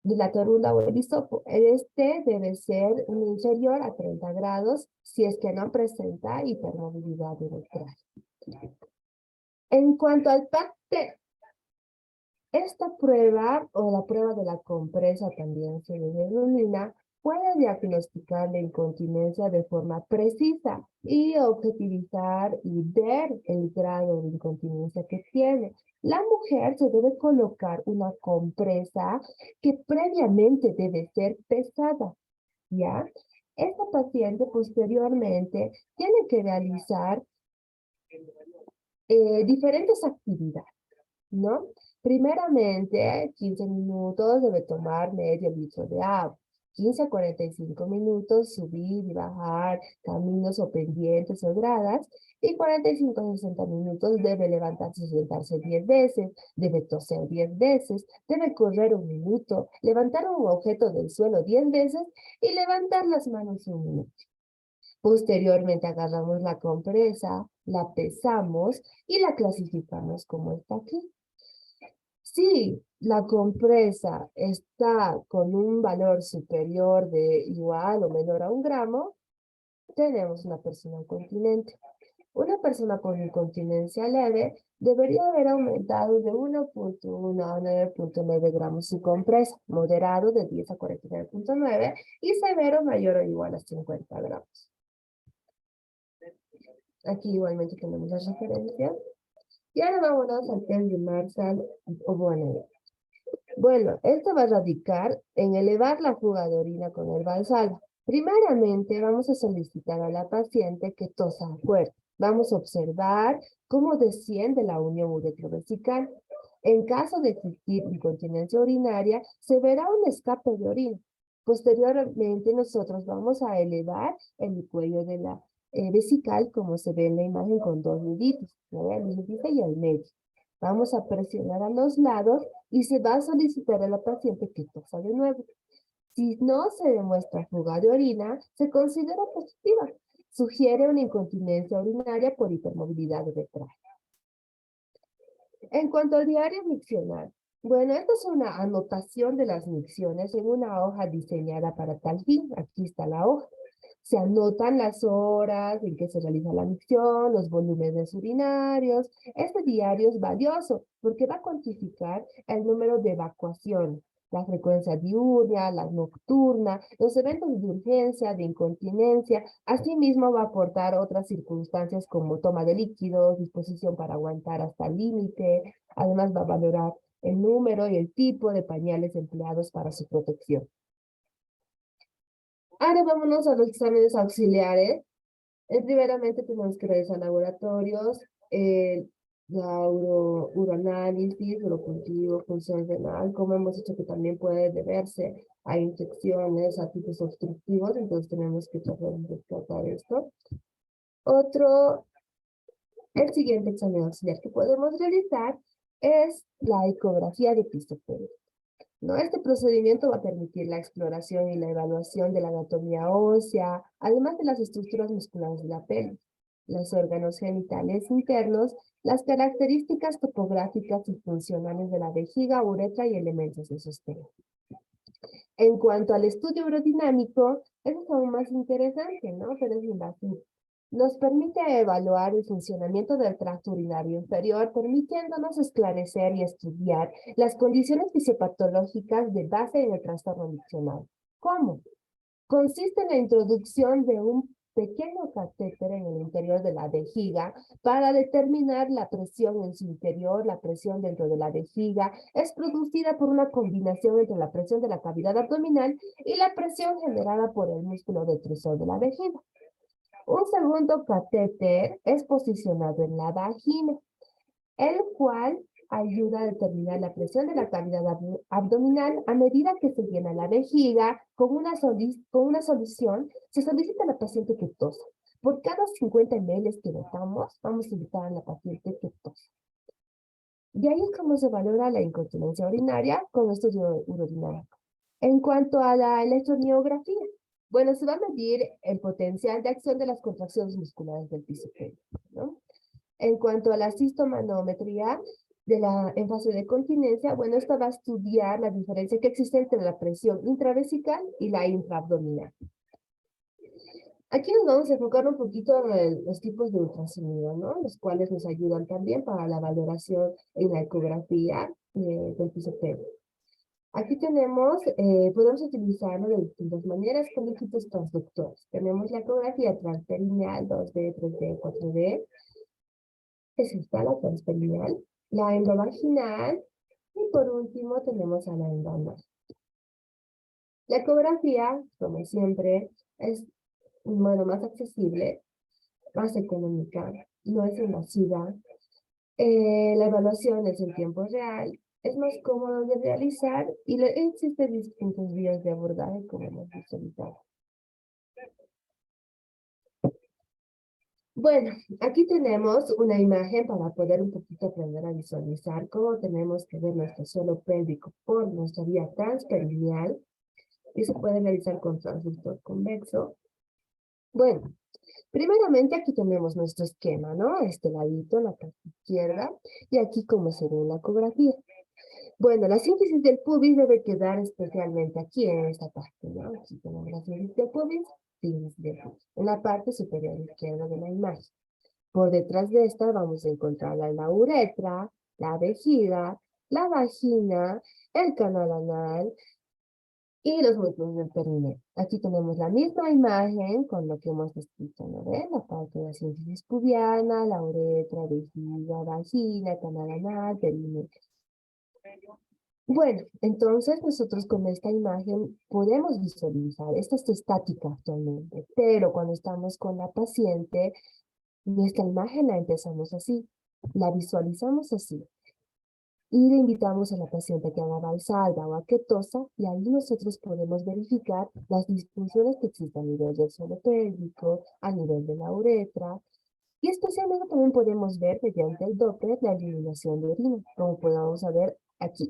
[SPEAKER 4] de la torunda o el hisopo. Este debe ser inferior a 30 grados si es que no presenta hipermovilidad uretral. En cuanto al PAC-T, esta prueba, o la prueba de la compresa también se denomina, puede diagnosticar la incontinencia de forma precisa y objetivizar y ver el grado de incontinencia que tiene. La mujer se debe colocar una compresa que previamente debe ser pesada, ¿ya? Esta paciente posteriormente tiene que realizar diferentes actividades, ¿no? Primeramente, 15 minutos debe tomar medio litro de agua. 15 a 45 minutos subir y bajar caminos o pendientes o gradas. Y 45 a 60 minutos debe levantarse y sentarse 10 veces. Debe toser 10 veces. Debe correr 1 minuto. Levantar un objeto del suelo 10 veces. Y levantar las manos 1 minuto. Posteriormente agarramos la compresa, la pesamos y la clasificamos como está aquí. Si la compresa está con un valor superior de igual o menor a 1 gramo, tenemos una persona incontinente. Una persona con incontinencia leve debería haber aumentado de 1.1 a 9.9 gramos su compresa, moderado de 10 a 49.9 y severo mayor o igual a 50 gramos. Aquí igualmente tenemos las referencias. Y ahora vámonos al test de Marshall o Bonnet. Bueno, esto va a radicar en elevar la fuga de orina con el Valsalva. Primeramente, vamos a solicitar a la paciente que tosa fuerte, Vamos a observar cómo desciende la unión uretrovesical. En caso de existir incontinencia urinaria, se verá un escape de orina. Posteriormente, nosotros vamos a elevar el cuello de la vesical, como se ve en la imagen, con dos nuditos, ¿no? El índice y el medio. Vamos a presionar a los lados y se va a solicitar a la paciente que tosa de nuevo. Si no se demuestra fuga de orina, se considera positiva. Sugiere una incontinencia urinaria por hipermovilidad retral. En cuanto al diario miccional, bueno, esta es una anotación de las micciones en una hoja diseñada para tal fin. Aquí está la hoja. Se anotan las horas en que se realiza la micción, los volúmenes urinarios. Este diario es valioso porque va a cuantificar el número de evacuaciones, la frecuencia diurna, la nocturna, los eventos de urgencia, de incontinencia. Asimismo, va a aportar otras circunstancias como toma de líquidos, disposición para aguantar hasta el límite. Además, va a valorar el número y el tipo de pañales empleados para su protección. Ahora vámonos a los exámenes auxiliares. Primeramente tenemos que realizar laboratorios, la uroanálisis, urocultivo, función renal, como hemos dicho que también puede deberse a infecciones, a tipos obstructivos, entonces tenemos que tratar esto. El siguiente examen auxiliar que podemos realizar es la ecografía de piso pélvico, ¿no? Este procedimiento va a permitir la exploración y la evaluación de la anatomía ósea, además de las estructuras musculares de la pelvis, los órganos genitales internos, las características topográficas y funcionales de la vejiga, uretra y elementos de sostén. En cuanto al estudio urodinámico, eso es aún más interesante, ¿no? Pero es invasivo. Nos permite evaluar el funcionamiento del tracto urinario inferior, permitiéndonos esclarecer y estudiar las condiciones fisiopatológicas de base en el trastorno miccional. ¿Cómo? Consiste en la introducción de un pequeño catéter en el interior de la vejiga para determinar la presión en su interior. La presión dentro de la vejiga es producida por una combinación entre la presión de la cavidad abdominal y la presión generada por el músculo detrusor de la vejiga. Un segundo catéter es posicionado en la vagina, el cual ayuda a determinar la presión de la cavidad abdominal. A medida que se llena la vejiga con una solución, se solicita a la paciente que tosa. Por cada 50 ml que notamos, vamos a invitar a la paciente que tosa. De ahí es como se valora la incontinencia urinaria con estudio urodinámico. En cuanto a la electromiografía, bueno, se va a medir el potencial de acción de las contracciones musculares del piso pélvico, ¿no? En cuanto a lacistomanometría en fase de continencia, bueno, esta va a estudiar la diferencia que existe entre la presión intravesical y la intraabdominal. Aquí nos vamos a enfocar un poquito en los tipos de ultrasonido, ¿no? Los cuales nos ayudan también para la valoración en la ecografía del piso pélvico. Aquí podemos utilizarlo de distintas maneras con distintos transductores. Tenemos la ecografía transperineal, 2D, 3D, 4D. Es esta, la transperineal, la endovaginal, y por último tenemos a la endoanal. La ecografía, como siempre, es más accesible, más económica, no es invasiva. La evaluación es en tiempo real, es más cómodo de realizar y existen distintos vías de abordaje como hemos visualizado. Bueno, aquí tenemos una imagen para poder un poquito aprender a visualizar cómo tenemos que ver nuestro suelo pélvico por nuestra vía transperineal y se puede realizar con transductor convexo. Bueno, primeramente aquí tenemos nuestro esquema, ¿no? Este ladito, la parte izquierda, y aquí como se ve en la ecografía. Bueno, la síntesis del pubis debe quedar especialmente aquí en esta parte, ¿no? Aquí tenemos la síntesis del pubis, en la parte superior izquierda de la imagen. Por detrás de esta vamos a encontrar la uretra, la vejiga, la vagina, el canal anal y los músculos del perineo. Aquí tenemos la misma imagen con lo que hemos descrito, ¿no ven? La parte de la síntesis pubiana, la uretra, vejiga, vagina, canal anal, perineo. Bueno, entonces nosotros con esta imagen podemos visualizar, esta está estática actualmente, pero cuando estamos con la paciente, Nuestra imagen la empezamos así, la visualizamos así. Y le invitamos a la paciente que haga valsalva o a que tosa, y ahí nosotros podemos verificar las disfunciones que existen a nivel del suelo pélvico, a nivel de la uretra, y especialmente también podemos ver mediante el Doppler la eliminación de orina, como podemos ver aquí.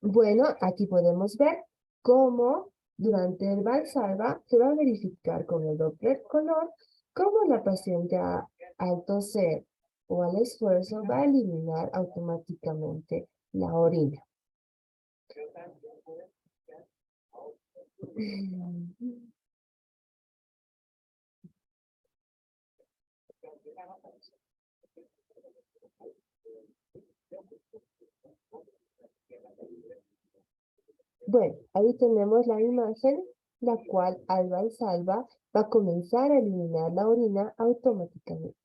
[SPEAKER 4] Bueno, aquí podemos ver cómo durante el valsalva se va a verificar con el Doppler color cómo la paciente al toser o al esfuerzo va a eliminar automáticamente la orina. Bueno, ahí tenemos la imagen, la cual al valsalva va a comenzar a eliminar la orina automáticamente.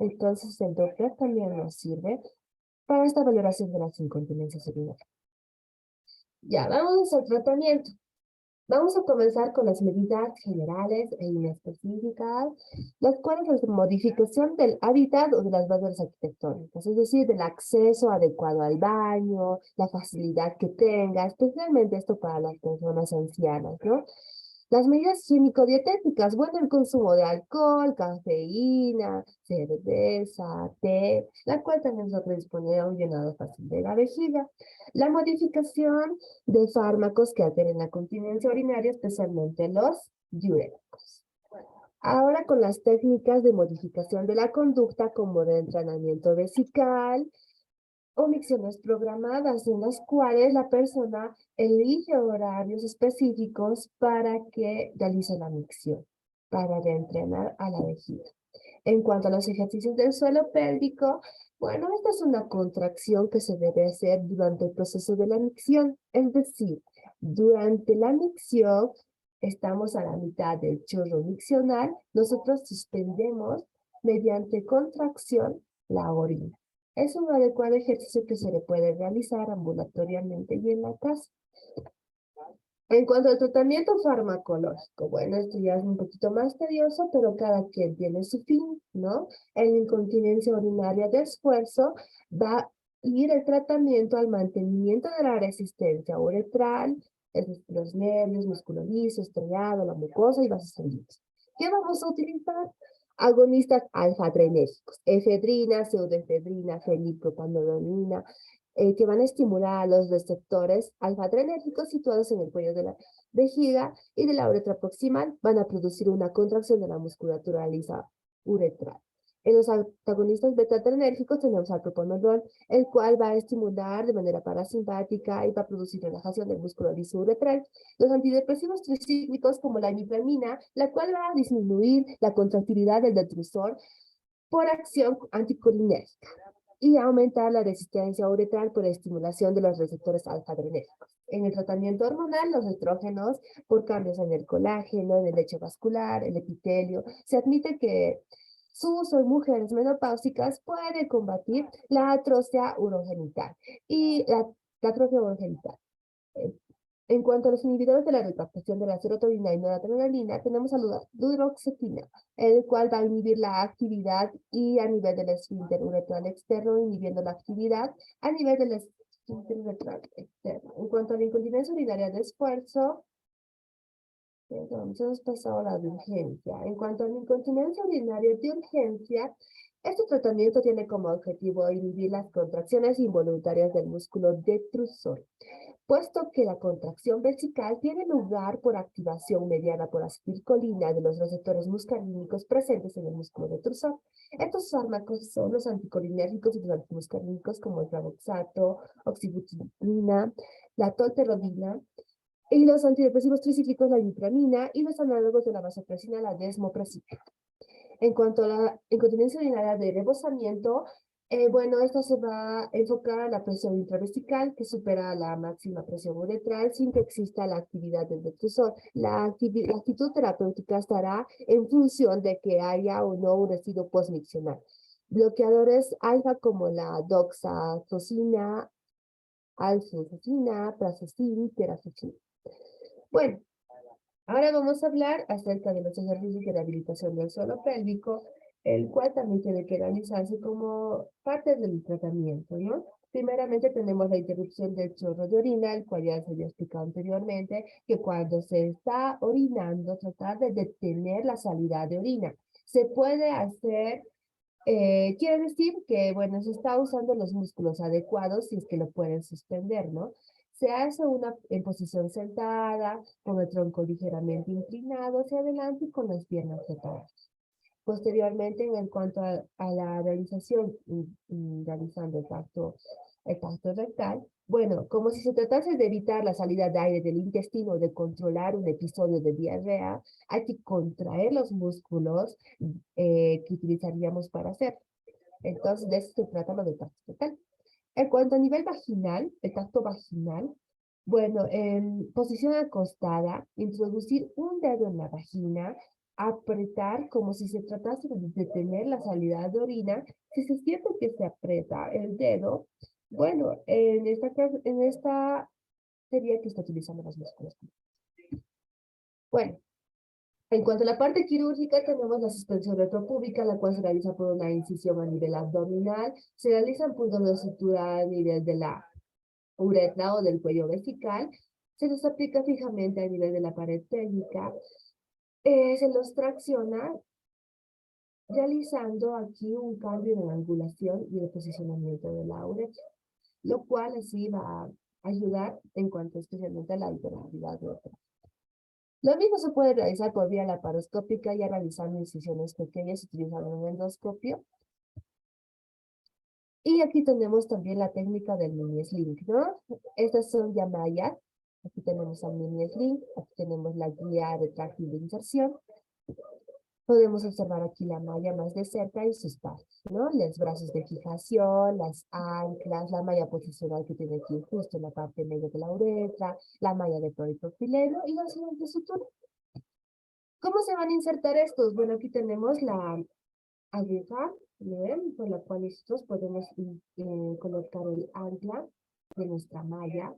[SPEAKER 4] Entonces el Doppler también nos sirve para esta valoración de las incontinencias urinarias. Ya, vamos al tratamiento. Vamos a comenzar con las medidas generales e inespecíficas, las cuales es la modificación del hábitat o de las barreras arquitectónicas, es decir, del acceso adecuado al baño, la facilidad que tenga, especialmente esto para las personas ancianas, ¿no? Las medidas higiénico-dietéticas, bueno, el consumo de alcohol, cafeína, cerveza, té, la cual también nosotros disponemos de un llenado fácil de la vejiga. La modificación de fármacos que alteren la continencia urinaria, especialmente los diuréticos. Ahora con las técnicas de modificación de la conducta como de entrenamiento vesical, o micciones programadas en las cuales la persona elige horarios específicos para que realice la micción, para reentrenar a la vejiga. En cuanto a los ejercicios del suelo pélvico, bueno, esta es una contracción que se debe hacer durante el proceso de la micción, es decir, durante la micción estamos a la mitad del chorro miccional, nosotros suspendemos mediante contracción la orina. Es un adecuado ejercicio que se le puede realizar ambulatoriamente y en la casa. En cuanto al tratamiento farmacológico, bueno, esto ya es un poquito más tedioso, pero cada quien tiene su fin, ¿no? En incontinencia urinaria de esfuerzo va a ir el tratamiento al mantenimiento de la resistencia uretral, es decir, los nervios, músculo liso, estriado, la mucosa y vasos sanguíneos. ¿Qué vamos a utilizar? Agonistas alfa-adrenérgicos, efedrina, pseudoefedrina, fenipropanolonina, que van a estimular a los receptores alfa-adrenérgicos situados en el cuello de la vejiga y de la uretra proximal, van a producir una contracción de la musculatura lisa uretral. En los antagonistas beta-adrenérgicos tenemos al propanolol, el cual va a estimular de manera parasimpática y va a producir relajación del músculo liso uretral. Los antidepresivos tricíclicos como la imipramina, la cual va a disminuir la contractilidad del detrusor por acción anticolinérgica y aumentar la resistencia uretral por estimulación de los receptores alfa-adrenérgicos. En el tratamiento hormonal, los estrógenos, por cambios en el colágeno, en el lecho vascular, el epitelio, se admite que su uso en mujeres menopáusicas puede combatir la atrofia urogenital y la atrofia urogenital. En cuanto a los inhibidores de la recaptación de la serotonina y noradrenalina, tenemos a la duloxetina, el cual va a inhibir la actividad y a nivel del esfínter uretral externo, inhibiendo la actividad a nivel del esfínter uretral externo. En cuanto a la incontinencia urinaria de esfuerzo, hemos pasado a la de urgencia. En cuanto a la incontinencia urinaria de urgencia, este tratamiento tiene como objetivo inhibir las contracciones involuntarias del músculo detrusor, puesto que la contracción vesical tiene lugar por activación mediada por acetilcolina de los receptores muscarínicos presentes en el músculo detrusor. Estos fármacos son los anticolinérgicos y los antimuscarínicos como el flavoxato, oxybutynin, la tolterodina, y los antidepresivos tricíclicos, la imipramina, y los análogos de la vasopresina, la desmopresina. En cuanto a la incontinencia urinaria de rebosamiento, bueno, esta se va a enfocar a la presión intravesical que supera la máxima presión uretral sin que exista la actividad del detrusor. La actitud terapéutica estará en función de que haya o no un residuo postmiccional. Bloqueadores alfa como la doxazosina, alfulfosina, prazosin, terafosina. Bueno, Ahora vamos a hablar acerca de los ejercicios de rehabilitación del suelo pélvico, el cual también tiene que realizarse como parte del tratamiento, ¿no? Primeramente tenemos la interrupción del chorro de orina, el cual ya se había explicado anteriormente, que cuando se está orinando, tratar de detener la salida de orina. Se puede hacer, quiere decir que, bueno, se está usando los músculos adecuados si es que lo pueden suspender, ¿no? Se hace una en posición sentada, con el tronco ligeramente inclinado hacia adelante y con las piernas separadas. Posteriormente, en cuanto a la realización, realizando el tacto rectal, bueno, como si se tratase de evitar la salida de aire del intestino, de controlar un episodio de diarrea, hay que contraer los músculos que utilizaríamos para hacer. Entonces, de eso se trata lo del tacto rectal. En cuanto a nivel vaginal, el tacto vaginal, bueno, en posición acostada, introducir un dedo en la vagina, apretar como si se tratase de detener la salida de orina. Si se siente que se aprieta el dedo, bueno, en esta sería que está utilizando las músculos. Bueno, en cuanto a la parte quirúrgica, tenemos la suspensión retropúbica, la cual se realiza por una incisión a nivel abdominal. Se realizan puntos de sutura a nivel de la uretra o del cuello vesical. Se los aplica fijamente a nivel de la pared pélvica. Se los tracciona realizando aquí un cambio de la angulación y el posicionamiento de la uretra, lo cual así va a ayudar en cuanto especialmente a la hiperactividad uretral. Lo mismo se puede realizar por vía laparoscópica, ya realizando incisiones pequeñas utilizando un endoscopio. Y aquí tenemos también la técnica del mini sling, ¿no? Estas son ya mallas. Aquí tenemos al mini sling, aquí tenemos la guía retráctil de inserción. Podemos observar aquí la malla más de cerca y sus partes, ¿no? Los brazos de fijación, las anclas, la malla posicional que tiene aquí justo en la parte media de la uretra, la malla de polipropileno y los hilos de sutura. ¿Cómo se van a insertar estos? Bueno, aquí tenemos la aguja, ¿ven? Por la cual nosotros podemos colocar el ancla de nuestra malla.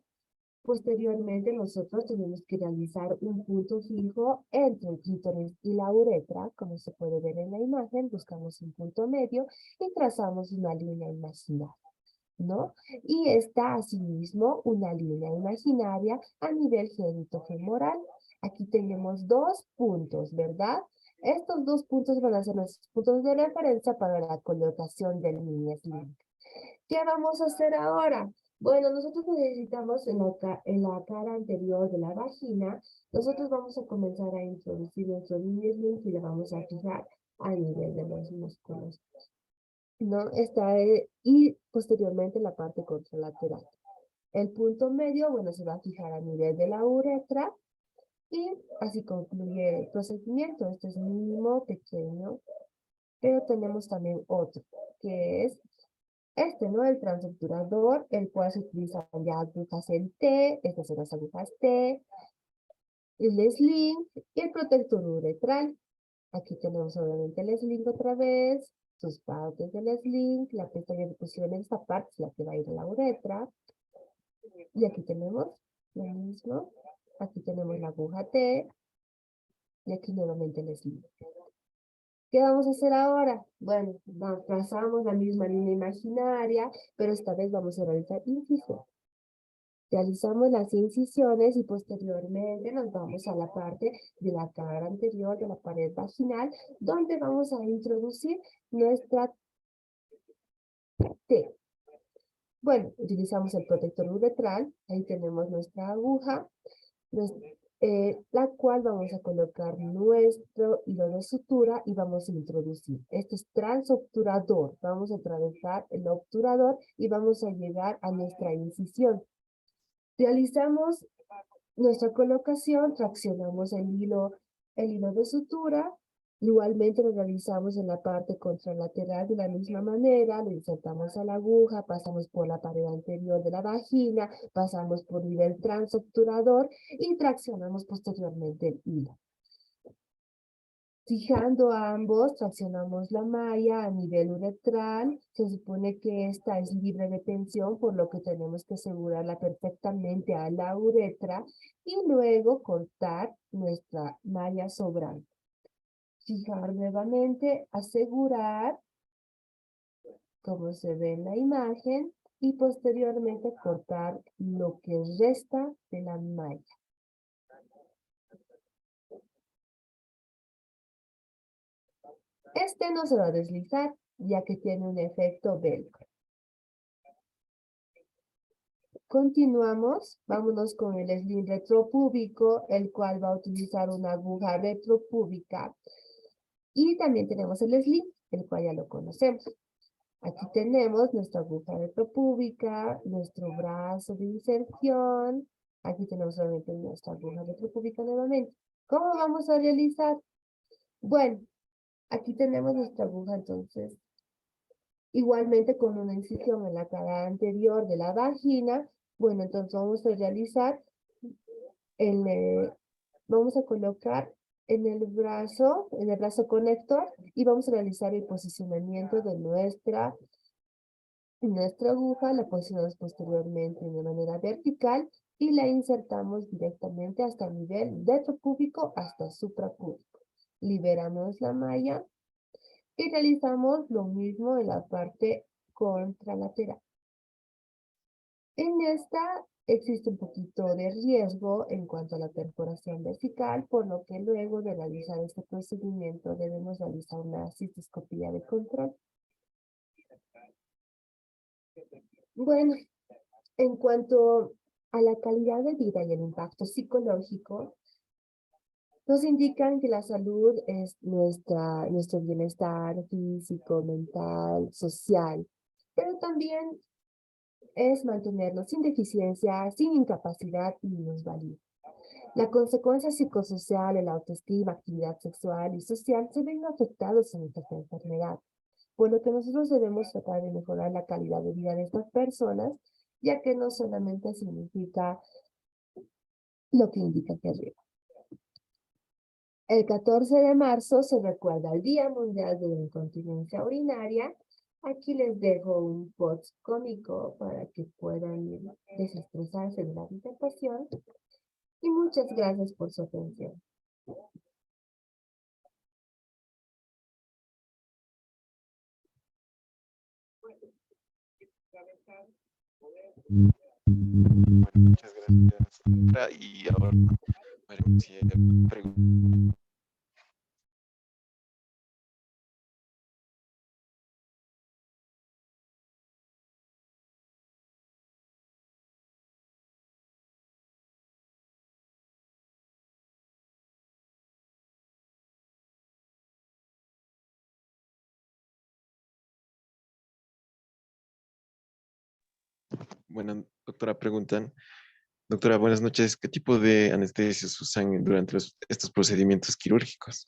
[SPEAKER 4] Posteriormente, nosotros tenemos que realizar un punto fijo entre el clítoris y la uretra, como se puede ver en la imagen. Buscamos un punto medio y trazamos una línea imaginaria, ¿no? Y está asimismo una línea imaginaria a nivel genitofemoral. Aquí tenemos dos puntos, ¿verdad? Estos dos puntos van a ser nuestros puntos de referencia para la colocación del mini sling. ¿Qué vamos a hacer ahora? Bueno, nosotros necesitamos en la cara anterior de la vagina, nosotros vamos a comenzar a introducir nuestro mini sling y le vamos a fijar a nivel de los músculos, ¿no? Y posteriormente la parte contralateral. El punto medio, bueno, se va a fijar a nivel de la uretra y así concluye el procedimiento. Este es mínimo, pequeño, pero tenemos también otro, que es ¿no? El transobturador, el cual se utilizan ya agujas en T, estas son las agujas T, el sling y el protector uretral. Aquí tenemos obviamente el sling otra vez, sus partes del sling, la pestaña de posición en esta parte es la que va a ir a la uretra. Y aquí tenemos lo mismo, aquí tenemos la aguja T, y aquí nuevamente el sling. ¿Qué vamos a hacer ahora? Bueno, trazamos la misma línea imaginaria, pero esta vez vamos a realizar incisión. Realizamos las incisiones y posteriormente nos vamos a la parte de la cara anterior de la pared vaginal, donde vamos a introducir nuestra T. Bueno, utilizamos el protector uretral, ahí tenemos nuestra aguja, la cual vamos a colocar nuestro hilo de sutura y vamos a introducir. Este es transobturador, vamos a atravesar el obturador y vamos a llegar a nuestra incisión. Realizamos nuestra colocación, traccionamos el hilo de sutura, igualmente lo realizamos en la parte contralateral de la misma manera, lo insertamos a la aguja, pasamos por la pared anterior de la vagina, pasamos por nivel transobturador y traccionamos posteriormente el hilo. Fijando ambos, traccionamos la malla a nivel uretral. Se supone que esta es libre de tensión, por lo que tenemos que asegurarla perfectamente a la uretra y luego cortar nuestra malla sobrante. Fijar nuevamente, asegurar, como se ve en la imagen, y posteriormente cortar lo que resta de la malla. Este no se va a deslizar, ya que tiene un efecto velcro. Continuamos, vámonos con el sling retropúbico, el cual va a utilizar una aguja retropúbica. Y también tenemos el sling, el cual ya lo conocemos. Aquí tenemos nuestra aguja retropúbica, nuestro brazo de inserción. Aquí tenemos nuevamente nuestra aguja retropúbica nuevamente. ¿Cómo vamos a realizar? Bueno, aquí tenemos nuestra aguja entonces. Igualmente con una incisión en la cara anterior de la vagina. Bueno, entonces vamos a realizar, vamos a colocar en el brazo conector y vamos a realizar el posicionamiento de nuestra aguja, la posicionamos posteriormente de manera vertical y la insertamos directamente hasta el nivel retropúbico hasta suprapúbico. Liberamos la malla y realizamos lo mismo en la parte contralateral. En esta existe un poquito de riesgo en cuanto a la perforación vertical, por lo que luego de realizar este procedimiento debemos realizar una cistoscopía de control. Bueno, en cuanto a la calidad de vida y el impacto psicológico, nos indican que la salud es nuestro bienestar físico, mental, social, pero también es mantenernos sin deficiencia, sin incapacidad y minusvalía. La consecuencia psicosocial, la autoestima, actividad sexual y social se ven afectados en esta enfermedad, por lo que nosotros debemos tratar de mejorar la calidad de vida de estas personas, ya que no solamente significa lo que indica aquí arriba. El 14 de marzo se recuerda el Día Mundial de la Incontinencia Urinaria. Aquí les dejo un post cómico para que puedan desestresarse de la alimentación. Y muchas gracias por su atención.
[SPEAKER 1] Bueno, muchas gracias, doctora. Y ahora veremos si hay preguntas. Bueno, doctora, preguntan. Doctora, buenas noches. ¿Qué tipo de anestesias usan durante estos procedimientos quirúrgicos?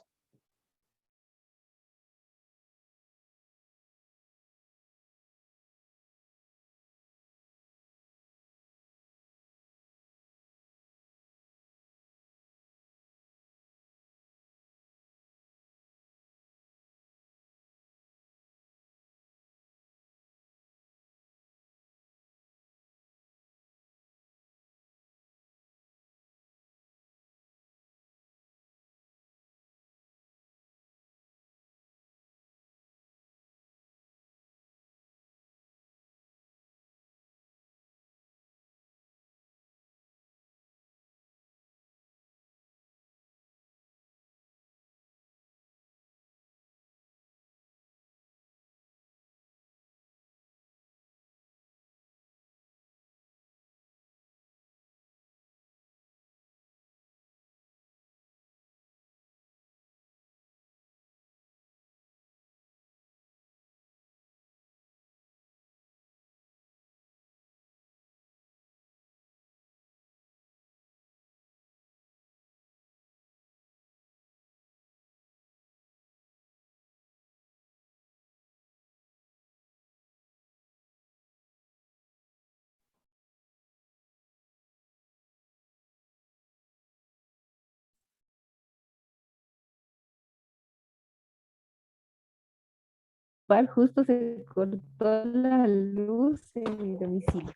[SPEAKER 4] disculpar, justo se cortó la luz en mi domicilio.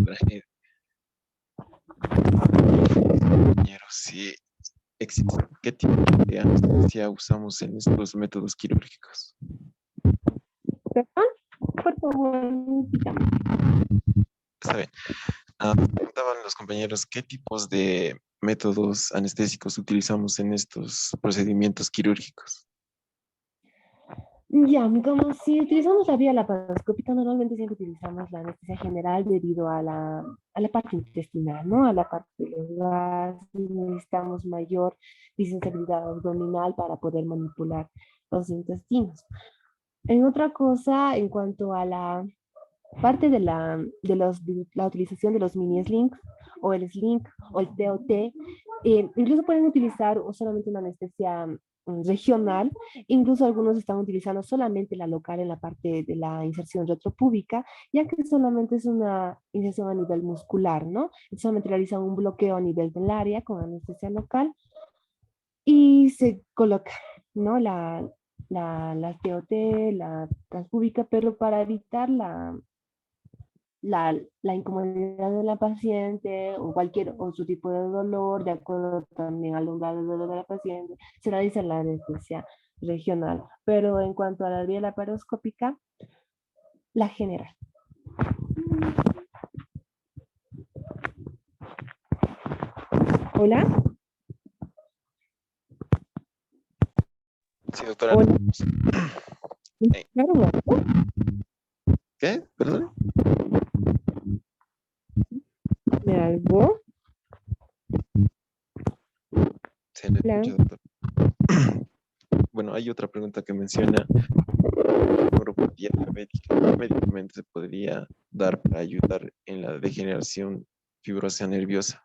[SPEAKER 1] Tragedia. Compañeros, sí existe. ¿Qué tipo de anestesia usamos en estos métodos quirúrgicos?
[SPEAKER 4] ¿Perdón? Por favor, dígame.
[SPEAKER 1] Está bien. Preguntaban los compañeros qué tipos de métodos anestésicos utilizamos en estos procedimientos quirúrgicos.
[SPEAKER 4] Ya, como si utilizamos la vía laparoscópica, normalmente siempre utilizamos la anestesia general debido a la parte intestinal, ¿no? A la parte de los gases, necesitamos mayor disensibilidad abdominal para poder manipular los intestinos. En otra cosa, en cuanto a la parte de la utilización de los mini slinks o el slink o el TOT, incluso pueden utilizar o solamente una anestesia regional, incluso algunos están utilizando solamente la local en la parte de la inserción retropúbica, ya que solamente es una inserción a nivel muscular, ¿no? Solamente realizan un bloqueo a nivel del área con anestesia local y se coloca, ¿no? La TOT, la transpúbica, pero para evitar la incomodidad de la paciente o cualquier otro tipo de dolor, de acuerdo también al lugar del dolor de la paciente, se realiza la anestesia regional. Pero en cuanto a la vía laparoscópica, la general. Hola.
[SPEAKER 1] Sí, doctora.
[SPEAKER 4] Hola.
[SPEAKER 1] Eh,
[SPEAKER 4] Claro, ¿no?
[SPEAKER 1] ¿Qué? ¿Perdón?
[SPEAKER 4] ¿Me algo?
[SPEAKER 1] Se le
[SPEAKER 4] Hola.
[SPEAKER 1] escucha, doctor. Bueno, hay otra pregunta que menciona neuropatía diabética. ¿Qué medicamento se podría dar para ayudar en la degeneración fibrosa nerviosa?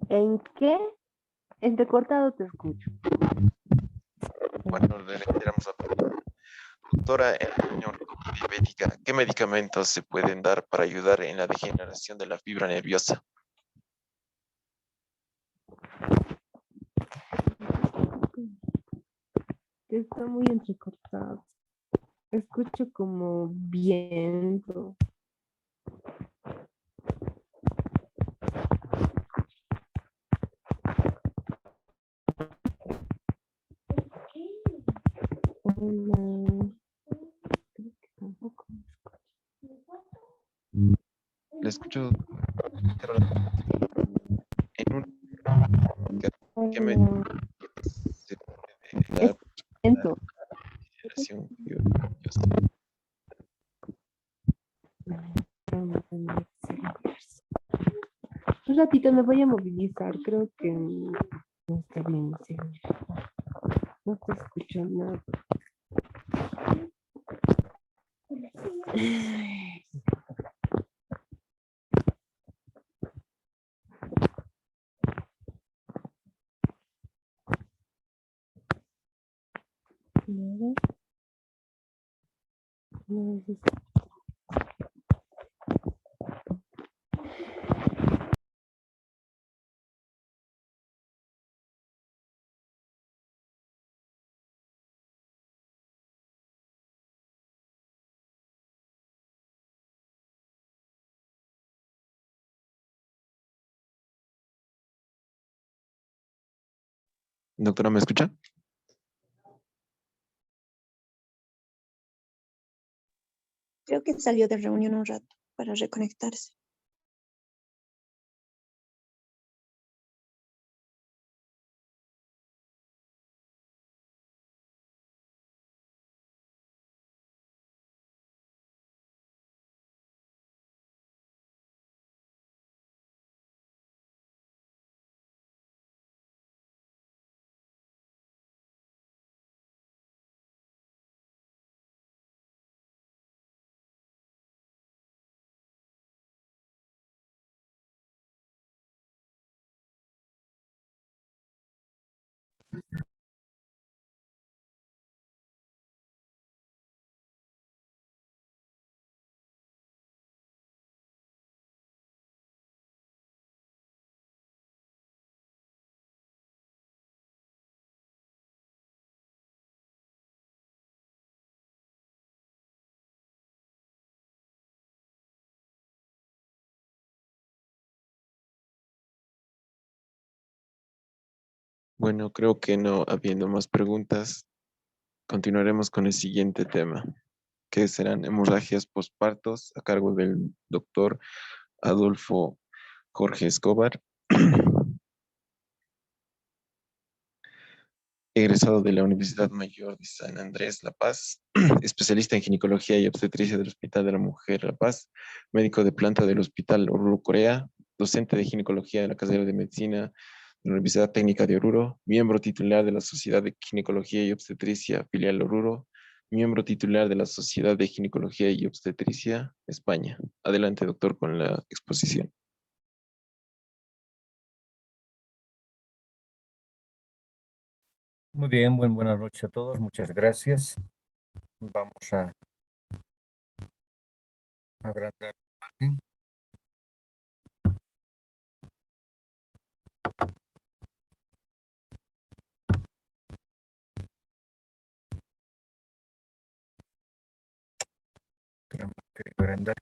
[SPEAKER 4] ¿En qué? Entrecortado te escucho.
[SPEAKER 1] Bueno, le reiteramos la pregunta. Doctora, en la neuropatía diabética, ¿qué medicamentos se pueden dar para ayudar en la degeneración de la fibra nerviosa?
[SPEAKER 4] Está muy entrecortado. Escucho como viento. Hola. Creo que tampoco.
[SPEAKER 1] Le escucho, pero en un ¿qué
[SPEAKER 4] Hola.
[SPEAKER 1] medicamentos se puede
[SPEAKER 4] Es
[SPEAKER 1] dar para
[SPEAKER 4] viento.
[SPEAKER 1] la degeneración fibra nerviosa?
[SPEAKER 4] Un ratito me voy a movilizar. Creo que no está bien, señor. No te escucho nada. Nada. No,
[SPEAKER 1] Doctora, ¿me escucha?
[SPEAKER 3] Creo que salió de reunión un rato para reconectarse.
[SPEAKER 1] Bueno, creo que no habiendo más preguntas, continuaremos con el siguiente tema, que serán hemorragias postpartos a cargo del doctor Adolfo Jorge Escobar, egresado de la Universidad Mayor de San Andrés, La Paz, especialista en ginecología y obstetricia del Hospital de la Mujer La Paz, médico de planta del Hospital Oruro Corea, docente de ginecología de la carrera de medicina de la Universidad Técnica de Oruro, miembro titular de la Sociedad de Ginecología y Obstetricia Filial Oruro, miembro titular de la Sociedad de Ginecología y Obstetricia España. Adelante, doctor, con la exposición.
[SPEAKER 6] Muy bien, buenas noches a todos, muchas gracias. Vamos a agrandar la imagen. Tenemos que agrandar.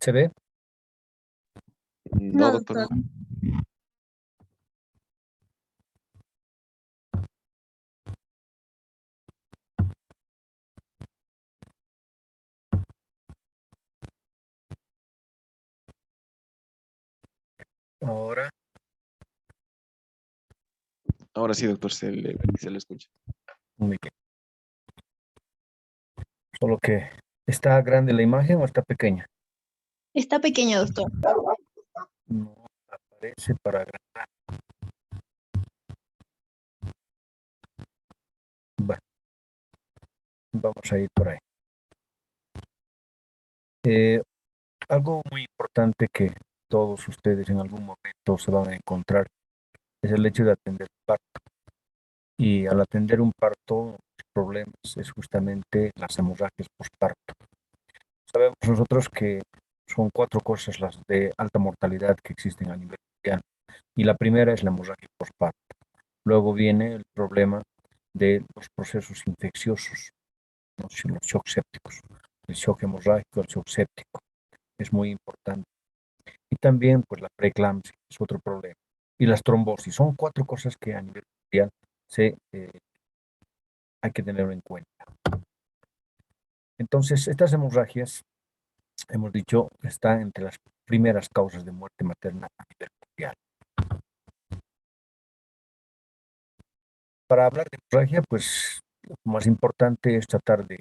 [SPEAKER 6] ¿Se ve?
[SPEAKER 1] No, doctor, no.
[SPEAKER 6] Ahora,
[SPEAKER 1] Ahora sí, doctor, se le escucha.
[SPEAKER 6] muy bien. Solo que, ¿está grande la imagen o está pequeña?
[SPEAKER 3] Está pequeño, doctor.
[SPEAKER 6] No aparece para agrandar. Bueno, vamos a ir por ahí. Algo muy importante que todos ustedes en algún momento se van a encontrar es el hecho de atender un parto. Y al atender un parto, los problemas es justamente las hemorragias postparto. Sabemos nosotros que son 4 cosas las de alta mortalidad que existen a nivel mundial. Y la primera es la hemorragia postparto. Luego viene el problema de los procesos infecciosos, ¿no? Los shocks sépticos. El shock hemorrágico, el shock séptico. Es muy importante. Y también, pues, la preeclampsia es otro problema. Y las trombosis. Son 4 cosas que a nivel mundial hay que tenerlo en cuenta. Entonces, estas hemorragias, hemos dicho, están entre las primeras causas de muerte materna a nivel mundial. Para hablar de hemorragia, pues lo más importante es tratar de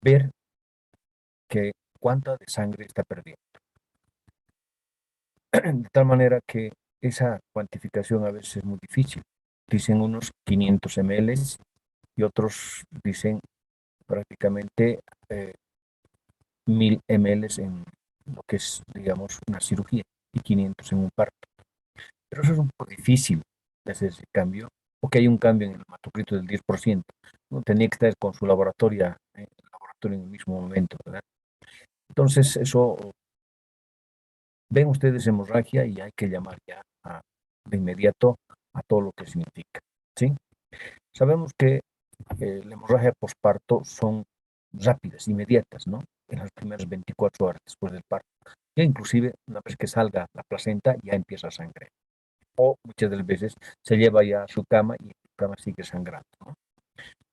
[SPEAKER 6] ver cuánta de sangre está perdiendo. De tal manera que esa cuantificación a veces es muy difícil. Dicen unos 500 ml y otros dicen prácticamente 1000 ml en lo que es, digamos, una cirugía y 500 en un parto. Pero eso es un poco difícil de hacer ese cambio, porque hay un cambio en el hematocrito del 10%. ¿No? Tenía que estar con su laboratorio, en el mismo momento, ¿verdad? Entonces, eso, ven ustedes hemorragia y hay que llamar ya de inmediato a todo lo que significa, ¿sí? Sabemos que la hemorragia posparto son rápidas, inmediatas, ¿no? En las primeras 24 horas después del parto. Ya inclusive, una vez que salga la placenta, ya empieza a sangrar. O muchas de las veces se lleva ya a su cama y en su cama sigue sangrando, ¿no?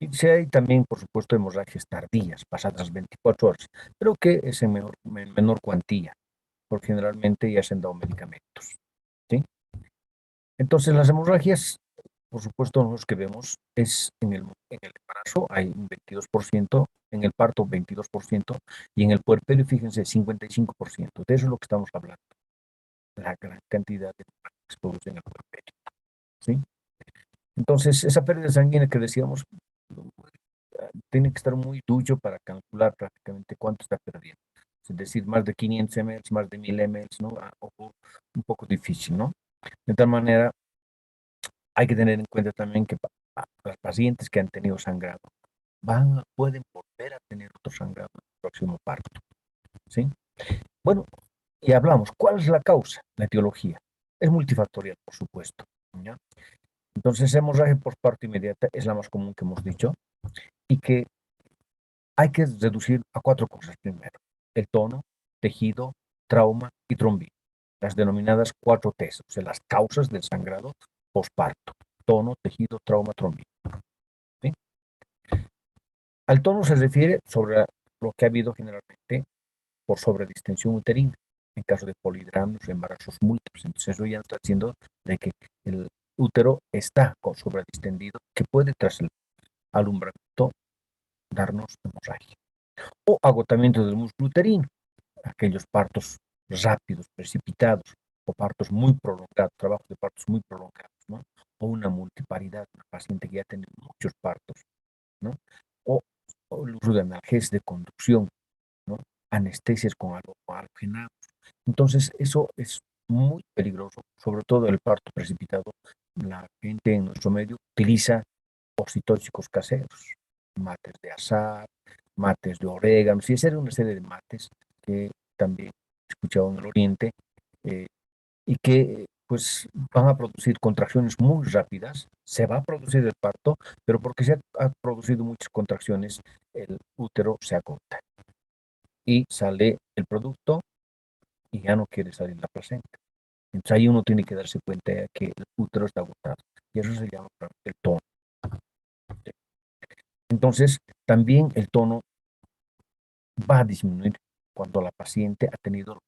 [SPEAKER 6] Y si hay también, por supuesto, hemorragias tardías, pasadas las 24 horas, pero que es en menor cuantía, porque generalmente ya se han dado medicamentos, ¿sí? Entonces, las hemorragias, por supuesto, los que vemos es en el embarazo hay un 22%, en el parto 22% y en el puerperio, fíjense, 55%. De eso es lo que estamos hablando, la gran cantidad de hemorragias que se producen en el puerperio, ¿sí? Entonces, esa pérdida sanguínea que decíamos, tiene que estar muy ducho para calcular prácticamente cuánto está perdiendo. Es decir, más de 500 ml, más de 1000 ml, ¿no? Un poco difícil, ¿no? De tal manera, hay que tener en cuenta también que las pacientes que han tenido sangrado pueden volver a tener otro sangrado en el próximo parto. ¿Sí? Bueno, y hablamos, ¿cuál es la causa? La etiología. Es multifactorial, por supuesto. ¿Ya? Entonces, hemorragia postparto inmediata es la más común que hemos dicho y que hay que reducir a 4 cosas primero. El tono, tejido, trauma y trombina. Las denominadas 4 Ts, o sea, las causas del sangrado postparto. Tono, tejido, trauma, trombina. ¿Sí? Al tono se refiere sobre lo que ha habido generalmente por sobredistensión uterina, en caso de polidramios, embarazos múltiples. Entonces eso ya está haciendo de que el útero está sobredistendido, que puede tras el alumbramiento darnos hemorragia. O agotamiento del músculo uterino, aquellos partos rápidos, precipitados, o partos muy prolongados, trabajo de partos muy prolongados, ¿no? O una multiparidad, una paciente que ya tiene muchos partos, ¿no? O el uso de analgésicos de conducción, ¿no? Anestesias con algo halogenados. Entonces, eso es muy peligroso, sobre todo el parto precipitado. La gente en nuestro medio utiliza oxitóxicos caseros, mates de azar, mates de orégano, y esa era una serie de mates que también he escuchado en el Oriente, y que pues van a producir contracciones muy rápidas, se va a producir el parto, pero porque se ha producido muchas contracciones, el útero se agota y sale el producto y ya no quiere salir la placenta. Entonces ahí uno tiene que darse cuenta de que el útero está agotado y eso se llama el tono. Entonces también el tono va a disminuir cuando la paciente ha tenido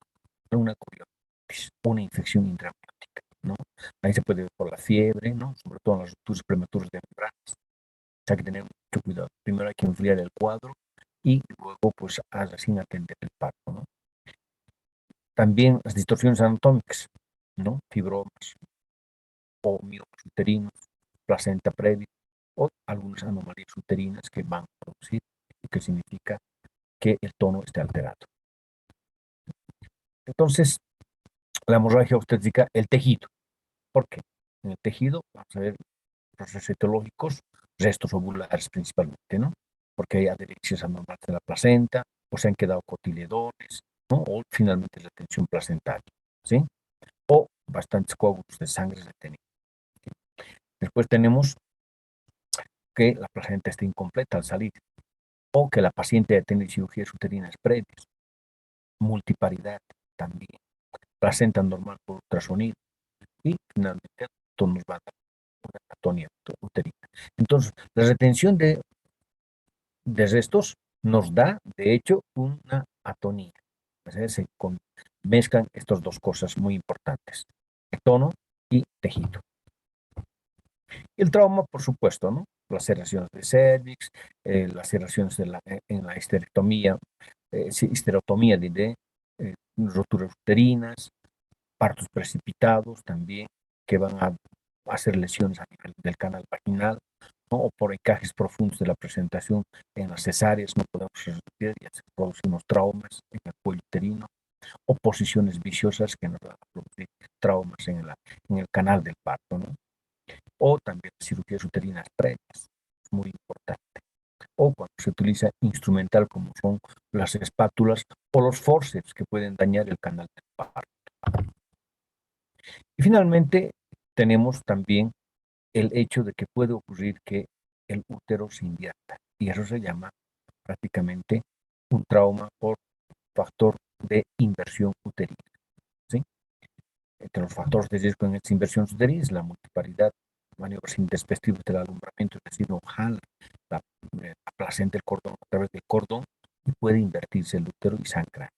[SPEAKER 6] una corionitis, una infección intraamniótica, ¿no? Ahí se puede ver por la fiebre, ¿no? Sobre todo en las rupturas prematuras de membranas. Hay que tener mucho cuidado. Primero hay que enfriar el cuadro y luego pues sin atender el parto, ¿no? También las distorsiones anatómicas, ¿no? Fibromas o miomas uterinos, placenta previa o algunas anomalías uterinas que van a producir y que significa que el tono esté alterado. Entonces, la hemorragia obstétrica, el tejido. ¿Por qué? En el tejido vamos a ver procesos etiológicos, restos ovulares principalmente, ¿no? Porque hay adherencias anormales de la placenta, o se han quedado cotiledones, ¿no? O finalmente la tensión placentaria, ¿sí? O bastantes coágulos de sangre retenidos. Después tenemos que la placenta está incompleta al salir, o que la paciente haya tenido cirugías uterinas previas, multiparidad también, placenta normal por ultrasonido, y finalmente esto nos va a dar una atonia uterina. Entonces, la retención de restos nos da, de hecho, una atonía. O sea, se mezclan estas dos cosas muy importantes, el tono y tejido. El trauma, por supuesto, ¿no? Las laceraciones de cervix, las laceraciones en la histerectomía, histerotomía de roturas uterinas, partos precipitados también, que van a hacer lesiones a nivel del canal vaginal, ¿no? O por encajes profundos de la presentación en las cesáreas, no podemos resistir, ya se producen unos traumas en el cuello uterino, o posiciones viciosas que nos van a producir traumas en el canal del parto, ¿no? O también cirugías uterinas previas, es muy importante. O cuando se utiliza instrumental como son las espátulas o los forceps que pueden dañar el canal del parto. Y finalmente tenemos también el hecho de que puede ocurrir que el útero se invierta y eso se llama prácticamente un trauma por factor de inversión uterina, ¿sí? Entre los factores de riesgo en esta inversión uterina es la multiparidad, maniobras intempestivas del alumbramiento, es decir, no jala la placenta del cordón a través del cordón y puede invertirse el útero y sangrar.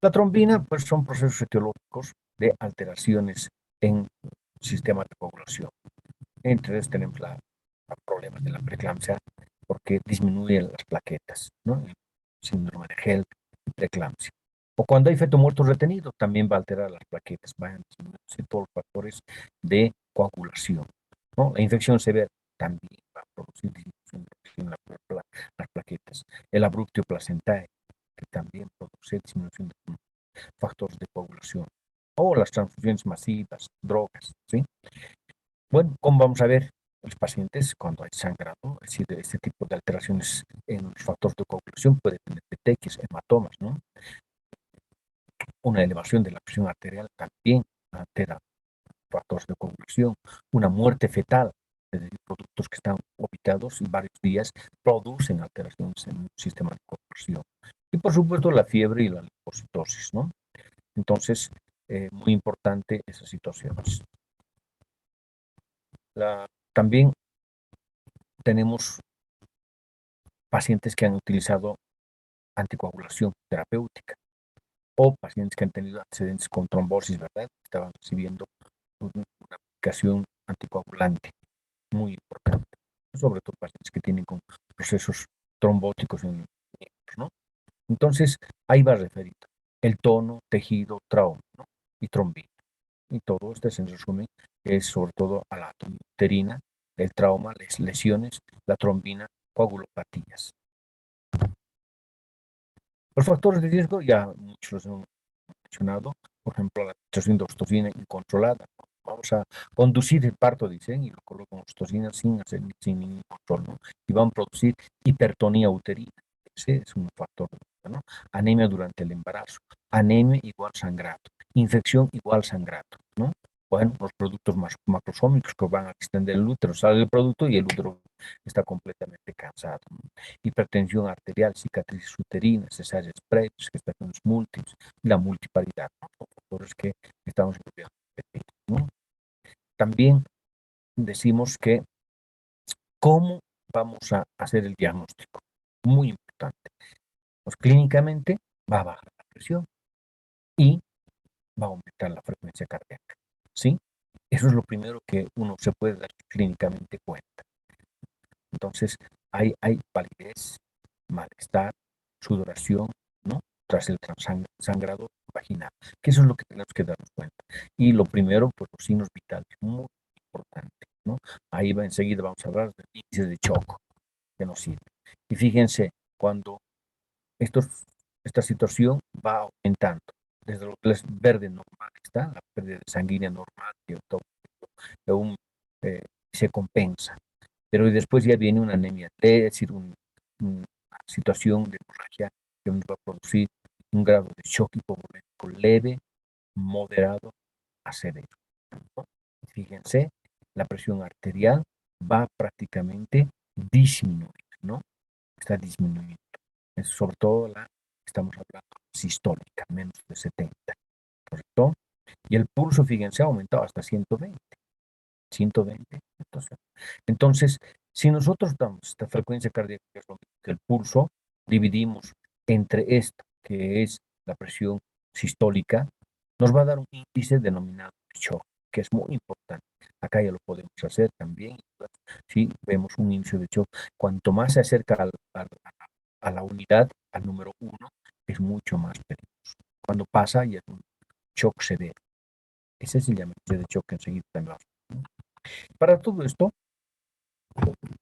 [SPEAKER 6] La trombina, pues son procesos etiológicos de alteraciones en el sistema de coagulación. Entre ellos tenemos los problemas de la preeclampsia porque disminuyen las plaquetas, ¿no? El síndrome de HELLP y preeclampsia. O cuando hay feto muerto retenido, también va a alterar las plaquetas, van a disminuir todos los factores de coagulación, ¿no? La infección severa también va a producir disminución de las plaquetas. El abruptio placentae, que también produce disminución de factores de coagulación. O las transfusiones masivas, drogas, ¿sí? Bueno, como vamos a ver, los pacientes, cuando hay sangrado, es decir, este tipo de alteraciones en los factores de coagulación, puede tener petequias, hematomas, ¿no? Una elevación de la presión arterial también altera factores de coagulación, una muerte fetal, es decir, productos que están ubicados y varios días producen alteraciones en el sistema de coagulación. Y por supuesto la fiebre y la leucocitosis, ¿no? Entonces, muy importante esas situaciones. También tenemos pacientes que han utilizado anticoagulación terapéutica o pacientes que han tenido antecedentes con trombosis, ¿verdad? Estaban recibiendo una aplicación anticoagulante muy importante, sobre todo pacientes que tienen con procesos trombóticos en miembros, ¿no? Entonces, ahí va referido el tono, tejido, trauma, ¿no? Y trombina. Y todo esto, en resumen, es sobre todo a la anatomía uterina, el trauma, las lesiones, la trombina, coagulopatías. Los factores de riesgo, ya muchos los hemos mencionado, por ejemplo, la situación de oxitocina incontrolada. Vamos a conducir el parto, dicen, y lo colocan oxitocina sin ningún control, ¿no? Y van a producir hipertonía uterina. Ese es un factor de riesgo, ¿no? Anemia durante el embarazo. Anemia igual sangrado. Infección igual sangrado, ¿no? Bueno, los productos macrosómicos que van a extender el útero, sale el producto y el útero está completamente cansado, ¿no? Hipertensión arterial, cicatrices uterinas, cesáreas previas, gestaciones múltiples, y la multiparidad, ¿no? Son factores que estamos estudiando, ¿no? También decimos que cómo vamos a hacer el diagnóstico. Muy importante. Pues clínicamente va a bajar la presión y va a aumentar la frecuencia cardíaca, ¿sí? Eso es lo primero que uno se puede dar clínicamente cuenta. Entonces, hay palidez, malestar, sudoración, ¿no? Tras el sangrado vaginal, que eso es lo que tenemos que darnos cuenta. Y lo primero, pues los signos vitales, muy importante, ¿no? Ahí enseguida vamos a hablar del índice de shock, que nos sirve. Y fíjense, cuando esta situación va aumentando, desde lo que es verde normal está, la pérdida de sanguínea normal, que aún se compensa. Pero después ya viene una anemia, es decir, una situación de hemorragia que nos va a producir un grado de shock hipovolémico leve, moderado a severo, ¿no? Fíjense, la presión arterial va prácticamente disminuir, ¿no? Está disminuyendo. Sobre todo estamos hablando sistólica, menos de 70, ¿correcto? Y el pulso, fíjense, ha aumentado hasta 120. Entonces, si nosotros damos esta frecuencia cardíaca, que es lo mismo que el pulso, dividimos entre esto, que es la presión sistólica, nos va a dar un índice denominado shock, que es muy importante. Acá ya lo podemos hacer también. Si vemos un índice de shock, cuanto más se acerca a la unidad, al número 1, es mucho más peligroso. Cuando pasa ya es un shock severo. Ese es el llamado de shock que enseguida también vamos. Para todo esto,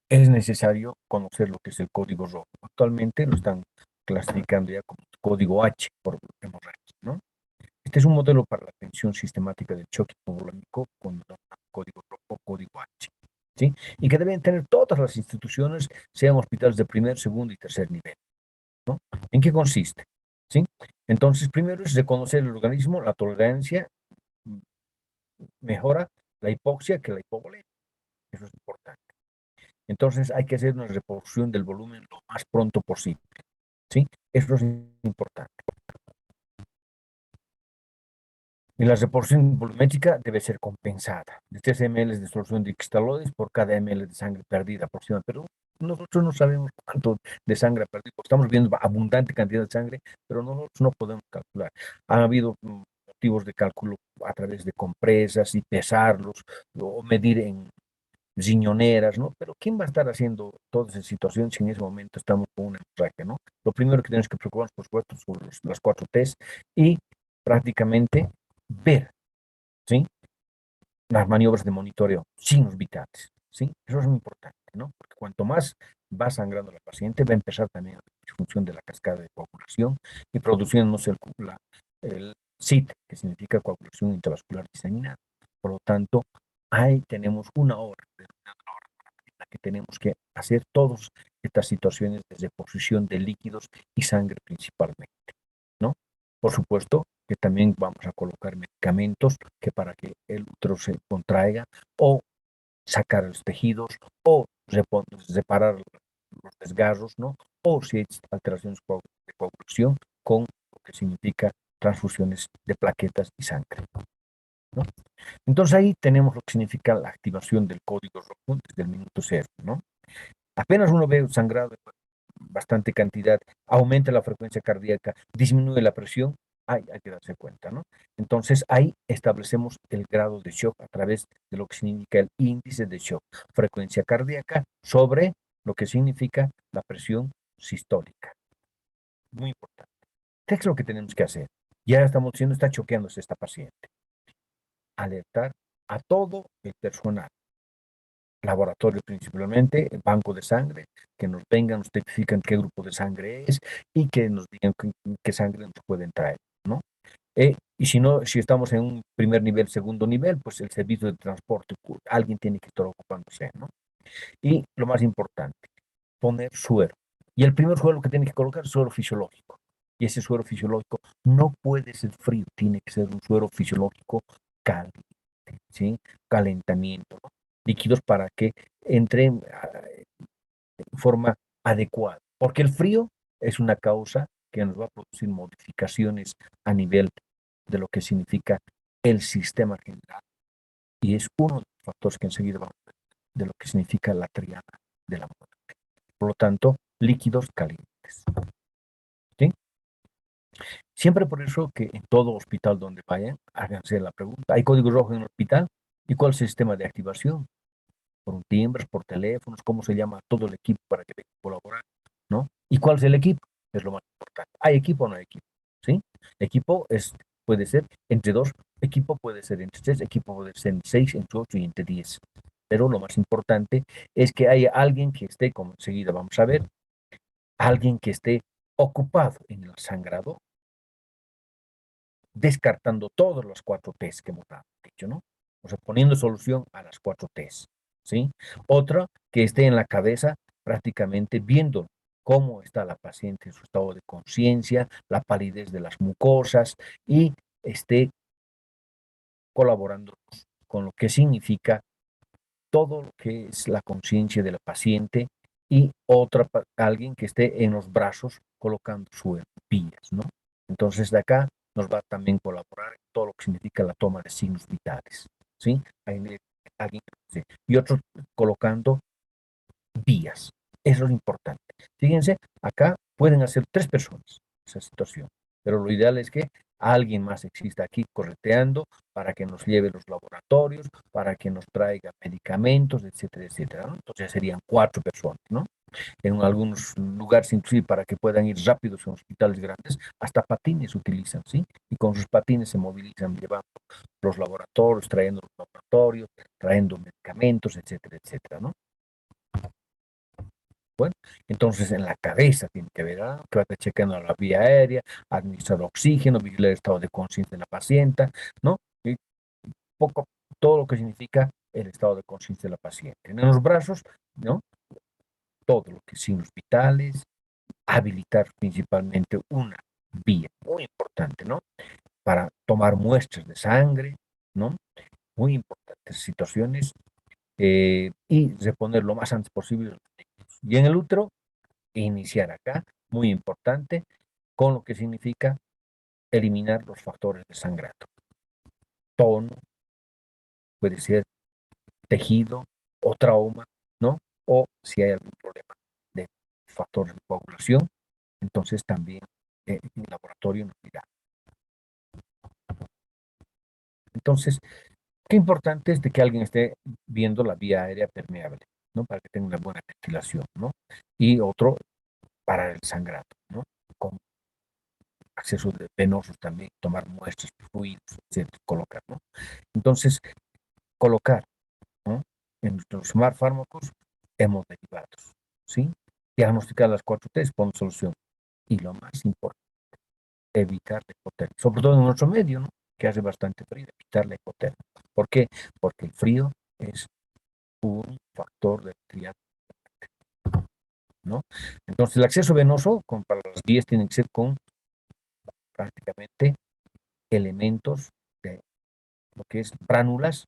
[SPEAKER 6] es necesario conocer lo que es el código rojo. Actualmente lo están clasificando ya como código H por hemorragia, ¿no? Este es un modelo para la atención sistemática del choque hipovolémico con código rojo, código H, ¿sí? Y que deben tener todas las instituciones, sean hospitales de primer, segundo y tercer nivel, ¿no? ¿En qué consiste? ¿Sí? Entonces, primero es reconocer el organismo, la tolerancia, mejora la hipoxia que la hipovolemia. Eso es importante. Entonces hay que hacer una reposición del volumen lo más pronto posible, ¿sí? Eso es importante. Y la reposición volumétrica debe ser compensada. De 3 ml de solución de cristaloides por cada ml de sangre perdida aproximadamente. Pero nosotros no sabemos cuánto de sangre perdida. Estamos viendo abundante cantidad de sangre, pero nosotros no podemos calcular. Ha habido motivos de cálculo a través de compresas y pesarlos o medir en riñoneras, ¿no? Pero ¿quién va a estar haciendo toda esa situación si en ese momento estamos con una hemorragia, ¿no? Lo primero que tenemos que preocuparnos, por supuesto, son las 4 T's y prácticamente ver, ¿sí? Las maniobras de monitoreo, signos vitales, ¿sí? Eso es muy importante, ¿no? Porque cuanto más va sangrando la paciente, va a empezar también la disfunción de la cascada de coagulación y produciéndose el CIT, que significa coagulación intravascular diseminada. Por lo tanto, ahí tenemos una hora que tenemos que hacer todas estas situaciones desde posición de líquidos y sangre principalmente, ¿no? Por supuesto que también vamos a colocar medicamentos que para que el útero se contraiga o sacar los tejidos o separar los desgarros, ¿no? O si hay alteraciones de coagulación con lo que significa transfusiones de plaquetas y sangre, ¿no? Entonces ahí tenemos lo que significa la activación del código rojo desde el minuto cero, ¿no? Apenas uno ve sangrado de bastante cantidad, aumenta la frecuencia cardíaca, disminuye la presión, hay que darse cuenta, ¿no? Entonces ahí establecemos el grado de shock a través de lo que significa el índice de shock, frecuencia cardíaca sobre lo que significa la presión sistólica. Muy importante. ¿Qué es lo que tenemos que hacer? Ya estamos diciendo, está choqueándose esta paciente. Alertar a todo el personal, laboratorio principalmente, banco de sangre, que nos vengan, nos identifican qué grupo de sangre es y que nos digan qué sangre nos pueden traer, ¿no? Y si no, si estamos en un primer nivel, segundo nivel, pues el servicio de transporte, alguien tiene que estar ocupándose, ¿no? Y lo más importante, poner suero. Y el primer suero que tiene que colocar es suero fisiológico. Y ese suero fisiológico no puede ser frío, tiene que ser un suero fisiológico caliente, ¿sí? Calentamiento, ¿no? Líquidos para que entren en forma adecuada. Porque el frío es una causa que nos va a producir modificaciones a nivel de lo que significa el sistema general. Y es uno de los factores que enseguida vamos a ver de lo que significa la triada de la muerte. Por lo tanto, líquidos calientes. ¿Sí? Siempre por eso que en todo hospital donde vayan, háganse la pregunta, ¿hay código rojo en el hospital? ¿Y cuál es el sistema de activación? Por timbres, por teléfonos, ¿cómo se llama todo el equipo para que venga a colaborar? ¿No? ¿Y cuál es el equipo? Es lo más importante. ¿Hay equipo o no hay equipo? ¿Sí? Equipo puede ser entre dos, equipo puede ser entre tres, equipo puede ser entre 6, entre 8 y entre 10. Pero lo más importante es que haya alguien que esté, como enseguida vamos a ver, alguien que esté ocupado en el sangrado, descartando todos los 4 T's que hemos dicho, ¿no? O sea, poniendo solución a las 4 T's, ¿sí? Otra, que esté en la cabeza prácticamente viendo cómo está la paciente en su estado de conciencia, la palidez de las mucosas y esté colaborando con lo que significa todo lo que es la conciencia de la paciente y alguien que esté en los brazos colocando sus vías, ¿no? Entonces de acá nos va a también colaborar en todo lo que significa la toma de signos vitales, ¿sí? Hay alguien y otro colocando vías. Eso es importante. Fíjense, acá pueden hacer 3 personas esa situación, pero lo ideal es que alguien más exista aquí correteando para que nos lleve los laboratorios, para que nos traiga medicamentos, etcétera, etcétera, ¿no? Entonces serían 4 personas, ¿no? En algunos lugares, inclusive para que puedan ir rápidos en hospitales grandes, hasta patines utilizan, ¿sí? Y con sus patines se movilizan llevando los laboratorios, trayendo los laboratorios, trayendo medicamentos, etcétera, etcétera, ¿no? Bueno, entonces en la cabeza tiene que ver, que va a estar checando la vía aérea, administrar oxígeno, vigilar el estado de conciencia de la paciente, ¿no? Y poco, todo lo que significa el estado de conciencia de la paciente. En los brazos, ¿no? Todo lo que es signos vitales, habilitar principalmente una vía muy importante, ¿no? Para tomar muestras de sangre, ¿no? Muy importantes situaciones y reponer lo más antes posible los líquidos. Y en el útero, iniciar acá, muy importante, con lo que significa eliminar los factores de sangrado. Tono, puede ser tejido o trauma, ¿no? O si hay algún problema de factores de coagulación, entonces también en el laboratorio nos dirá. Entonces, qué importante es de que alguien esté viendo la vía aérea permeable, ¿no? Para que tenga una buena ventilación, ¿no? Y otro para el sangrado, ¿no? Con acceso de venosos también, tomar muestras de fluidos, etcétera, colocar, ¿no? Entonces, colocar, ¿no? En nuestros smart fármacos hemoderivados, ¿sí? Diagnosticar las 4 T's, poner solución. Y lo más importante, evitar la hipotermia, sobre todo en nuestro medio, ¿no? Que hace bastante frío, evitar la hipotermia. ¿Por qué? Porque el frío es un factor de triada ¿no? Entonces, el acceso venoso para las vías tiene que ser con prácticamente elementos de lo que es bránulas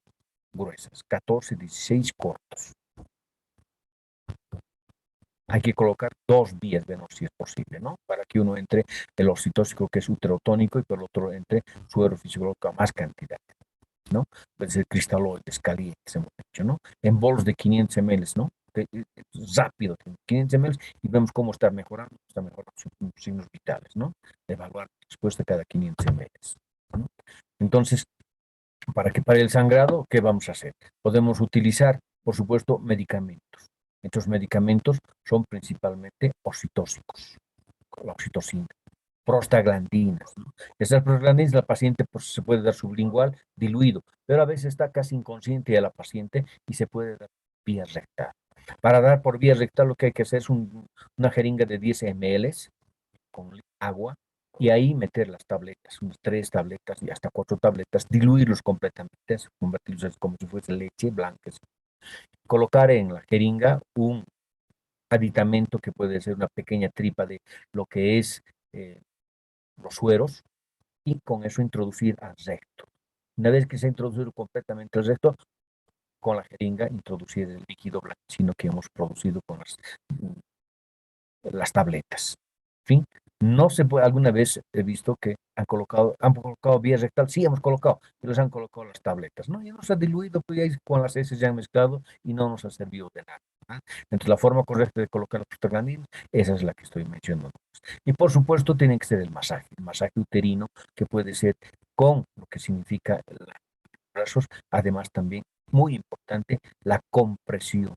[SPEAKER 6] gruesas, 14, 16 cortos. Hay que colocar 2 vías venosas si es posible, ¿no? Para que uno entre el oxitóxico que es uterotónico y por el otro entre suero fisiológico a más cantidad, ¿no? Puede ser cristaloides calientes, hemos dicho, ¿no? En bolos de 500 ml, ¿no? Rápido, 500 ml y vemos cómo está mejorando sus signos vitales, ¿no? Evaluar la respuesta cada 500 ml, ¿no? Entonces, para que pare el sangrado, ¿qué vamos a hacer? Podemos utilizar, por supuesto, medicamentos. Estos medicamentos son principalmente oxitóxicos, la oxitocina, prostaglandinas, ¿no? Estas prostaglandinas la paciente pues, se puede dar sublingual, diluido, pero a veces está casi inconsciente ya la paciente y se puede dar vía rectal. Para dar por vía rectal lo que hay que hacer es una jeringa de 10 ml con agua y ahí meter las tabletas, unas 3 tabletas y hasta 4 tabletas, diluirlos completamente, convertirlos como si fuese leche blanca. Colocar en la jeringa un aditamento que puede ser una pequeña tripa de lo que es los sueros y con eso introducir al recto. Una vez que se ha introducido completamente al recto, con la jeringa introducir el líquido blanquecino que hemos producido con las tabletas. En fin, no se puede, alguna vez he visto que han colocado vía rectal, sí hemos colocado, pero les han colocado las tabletas, ¿no? Y nos ha diluido, pues ya con las heces ya han mezclado y no nos ha servido de nada, ¿no? Entonces la forma correcta de colocar los prostaglandinos, esa es la que estoy mencionando. Y por supuesto tiene que ser el masaje uterino, que puede ser con lo que significa los brazos, además también muy importante la compresión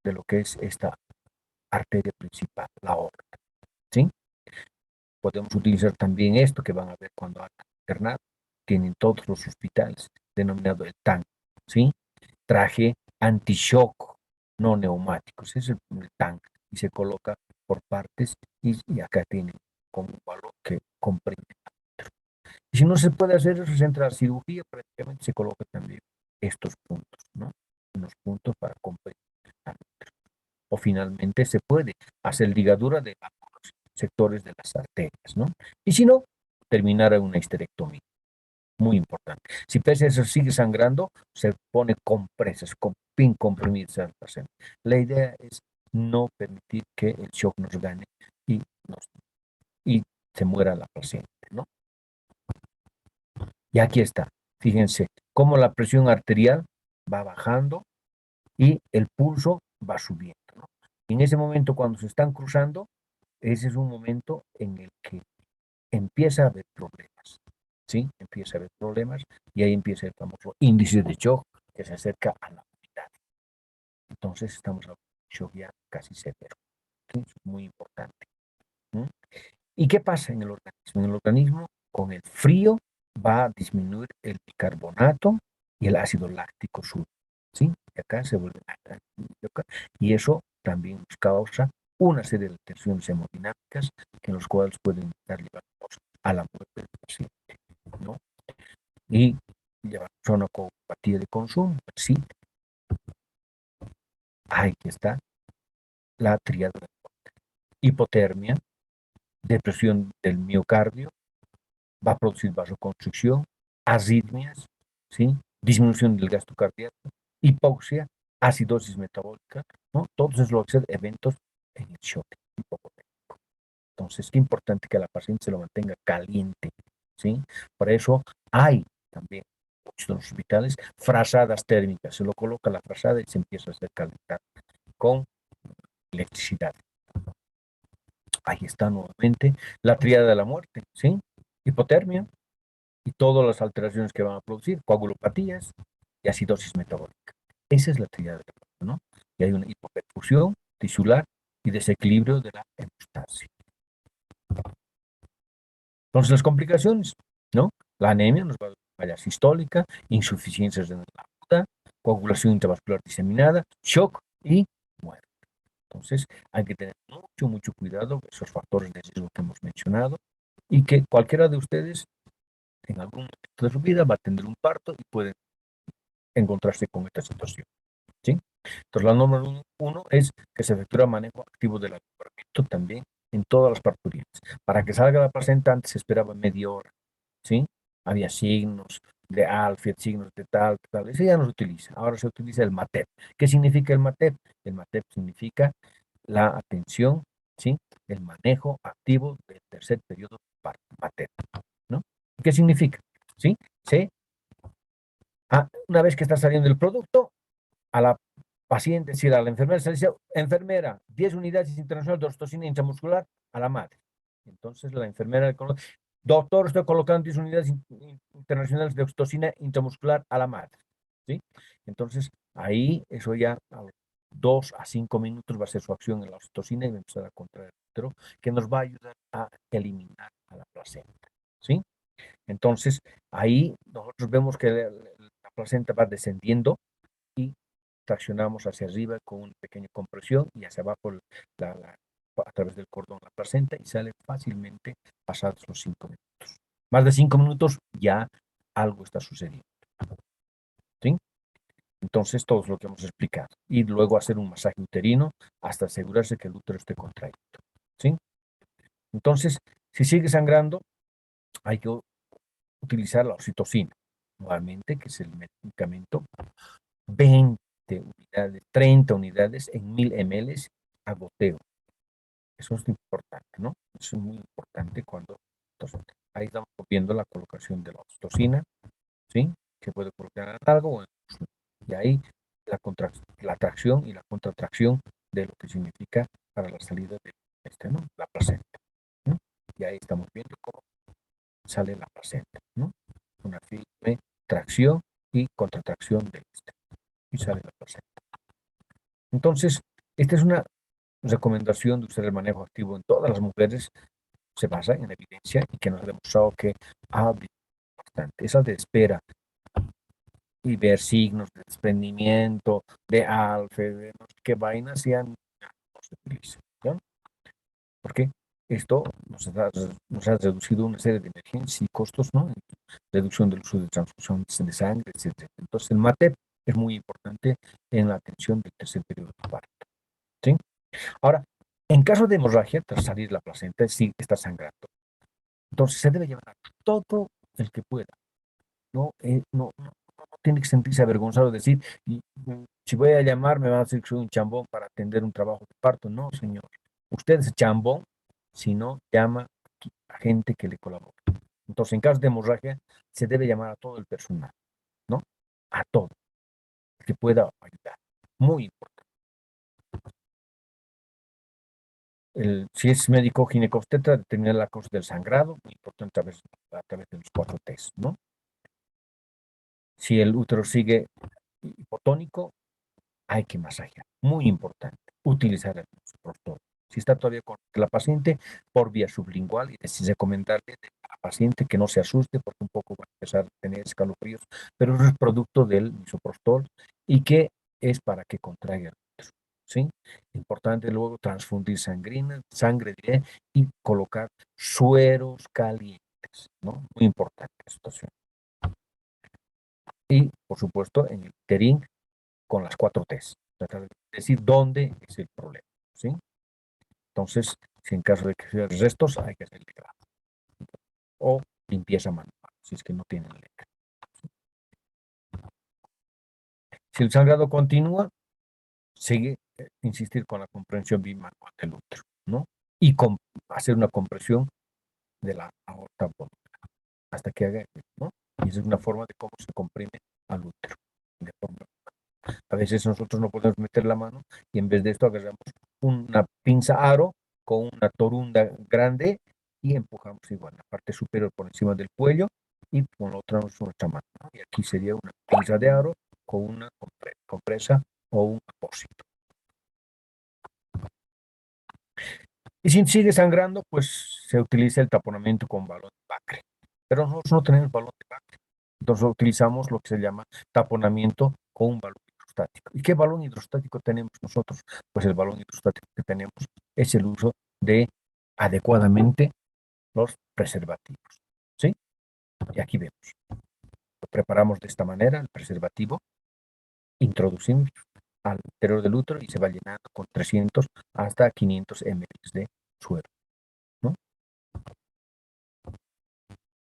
[SPEAKER 6] de lo que es esta arteria principal, la aorta, ¿sí? Podemos utilizar también esto que van a ver cuando hagan internado, tienen todos los hospitales, denominado el TAN, ¿sí? Traje anti-shock no neumático, ese es el TAN, y se coloca por partes y acá tienen con un valor que comprime. Y si no se puede hacer eso, se entra a cirugía, prácticamente se coloca también estos puntos, ¿no? Unos puntos para comprimir. O finalmente se puede hacer ligadura de algunos sectores de las arterias, ¿no? Y si no, terminar en una histerectomía. Muy importante. Si pese a eso sigue sangrando, se pone compresas, con pin comprimidas al paciente. La idea es no permitir que el shock nos gane y se muera la paciente, ¿no? Y aquí está. Fíjense cómo la presión arterial va bajando y el pulso va subiendo, ¿no? Y en ese momento, cuando se están cruzando, ese es un momento en el que empieza a haber problemas, ¿sí? Empieza a haber problemas y ahí empieza el famoso índice de shock que se acerca a la unidad. Entonces estamos hablando de shock ya casi severo, ¿sí? Eso es muy importante, ¿no? ¿Y qué pasa en el organismo? En el organismo, con el frío, va a disminuir el bicarbonato y el ácido láctico sube, ¿sí? Y acá se vuelve y eso también nos causa una serie de tensiones hemodinámicas en los cuales pueden dar llevarnos a la muerte del paciente, ¿no? Y llevarnos a una coopatía de consumo, sí. Ahí está la tríada de hipotermia, depresión del miocardio, va a producir vasoconstricción, arritmias, ¿sí? Disminución del gasto cardíaco, hipoxia, acidosis metabólica, ¿no? Todos esos son eventos en el shock hipovolémico. Entonces, qué importante que la paciente se lo mantenga caliente, ¿sí? Por eso hay también muchos de los hospitales frazadas térmicas. Se lo coloca la frazada y se empieza a hacer calentar con electricidad. Ahí está nuevamente la tríada de la muerte, ¿sí? Hipotermia y todas las alteraciones que van a producir, coagulopatías y acidosis metabólica. Esa es la tríada de la muerte, ¿no? Y hay una hipoperfusión tisular y desequilibrio de la hemostasia. Entonces, las complicaciones, ¿no? La anemia nos va a dar falla sistólica, insuficiencia renal aguda, coagulación intravascular diseminada, shock y muerte. Entonces, hay que tener mucho cuidado con esos factores de riesgo que hemos mencionado y que cualquiera de ustedes en algún momento de su vida va a tener un parto y puede encontrarse con esta situación, ¿sí? Entonces, la norma uno es que se efectúe manejo activo del alumbramiento también en todas las parturientas. Para que salga la placenta antes se esperaba media hora, ¿sí? Había signos de alfied, signos de tal. Eso ya no se utiliza. Ahora se utiliza el MATEP. ¿Qué significa el MATEP? El MATEP significa la atención, ¿sí? El manejo activo del tercer periodo MATEP, ¿no? ¿Qué significa? ¿Sí? Una vez que está saliendo el producto, a la paciente, es decir, a la enfermera, se le dice, enfermera, 10 unidades internacionales de oxitocina intramuscular a la madre. Entonces la enfermera le conoce, doctor, estoy colocando 10 unidades internacionales de oxitocina intramuscular a la madre. ¿Sí? Entonces, ahí, eso ya a los 2 a 5 minutos va a ser su acción en la oxitocina y va a empezar a contraer el útero, que nos va a ayudar a eliminar a la placenta. ¿Sí? Entonces, ahí nosotros vemos que la placenta va descendiendo y traccionamos hacia arriba con una pequeña compresión y hacia abajo a través del cordón la placenta y sale fácilmente pasados los 5 minutos. Más de 5 minutos ya algo está sucediendo. ¿Sí? Entonces, todo es lo que hemos explicado. Y luego hacer un masaje uterino hasta asegurarse que el útero esté contraído. ¿Sí? Entonces, si sigue sangrando, hay que utilizar la oxitocina, nuevamente, que es el medicamento 20 unidades, 30 unidades en 1000 ml a goteo. Eso es importante, ¿no? Eso es muy importante cuando... Entonces, ahí estamos viendo la colocación de la oxitocina, ¿sí? Que puede colocar en algo, y ahí la tracción y la contracción de lo que significa para la salida de ¿no? La placenta, ¿no? Y ahí estamos viendo cómo sale la placenta, ¿no? Una firme tracción y contracción de esta. Y sale la placenta. Entonces, esta es una recomendación de usar el manejo activo en todas las mujeres, se basa en la evidencia y que nos ha demostrado que ha bastante. Esa de espera y ver signos de desprendimiento, de alfa, de no sé qué vainas, ya no se utiliza, ¿no? Porque esto nos ha reducido una serie de emergencias y costos, ¿no? Reducción del uso de transfusión de sangre, etc. Entonces, el MATEP es muy importante en la atención del tercer periodo de parto. ¿Sí? Ahora, en caso de hemorragia, tras salir la placenta, sí está sangrando. Entonces, se debe llevar a todo el que pueda. No tiene que sentirse avergonzado de decir, si voy a llamar, me van a decir que soy un chambón para atender un trabajo de parto. No, señor. Usted es chambón si no llama a gente que le colabore. Entonces, en caso de hemorragia, se debe llamar a todo el personal, ¿no? A todo el que pueda ayudar. Muy importante. Si es médico ginecobstetra, determinar la causa del sangrado, muy importante a través de los 4 test, ¿no? Si el útero sigue hipotónico, hay que masajear. Muy importante, utilizar el misoprostol. Si está todavía con la paciente, por vía sublingual, y es recomendarle a la paciente que no se asuste porque un poco va a empezar a tener escalofríos, pero es producto del misoprostol y que es para que contraiga el útero. ¿Sí? Importante luego transfundir sangre y colocar sueros calientes, ¿no? Muy importante la situación. Y, por supuesto, en el uterín con las 4 T's. Tratar de decir dónde es el problema, ¿sí? Entonces, si en caso de que sean restos, hay que hacer legrado. O limpieza manual, si es que no tienen letra. Si el sangrado continúa, sigue insistir con la comprensión bimanual del útero, ¿no? Y hacer una compresión de la aorta abdominal hasta que haga efecto, ¿no? Y esa es una forma de cómo se comprime al útero. De forma. A veces nosotros no podemos meter la mano y en vez de esto agarramos una pinza aro con una torunda grande y empujamos igual la parte superior por encima del cuello y con la otra nuestra mano, ¿no? Y aquí sería una pinza de aro con una compresa o un apósito. Y si sigue sangrando, pues se utiliza el taponamiento con balón de Bacre. Pero nosotros no tenemos balón de Bacre. Entonces utilizamos lo que se llama taponamiento con un balón hidrostático. ¿Y qué balón hidrostático tenemos nosotros? Pues el balón hidrostático que tenemos es el uso de adecuadamente los preservativos. ¿Sí? Y aquí vemos. Lo preparamos de esta manera, el preservativo. Introducimos al interior del útero y se va llenando con 300 hasta 500 ml de suero, ¿no?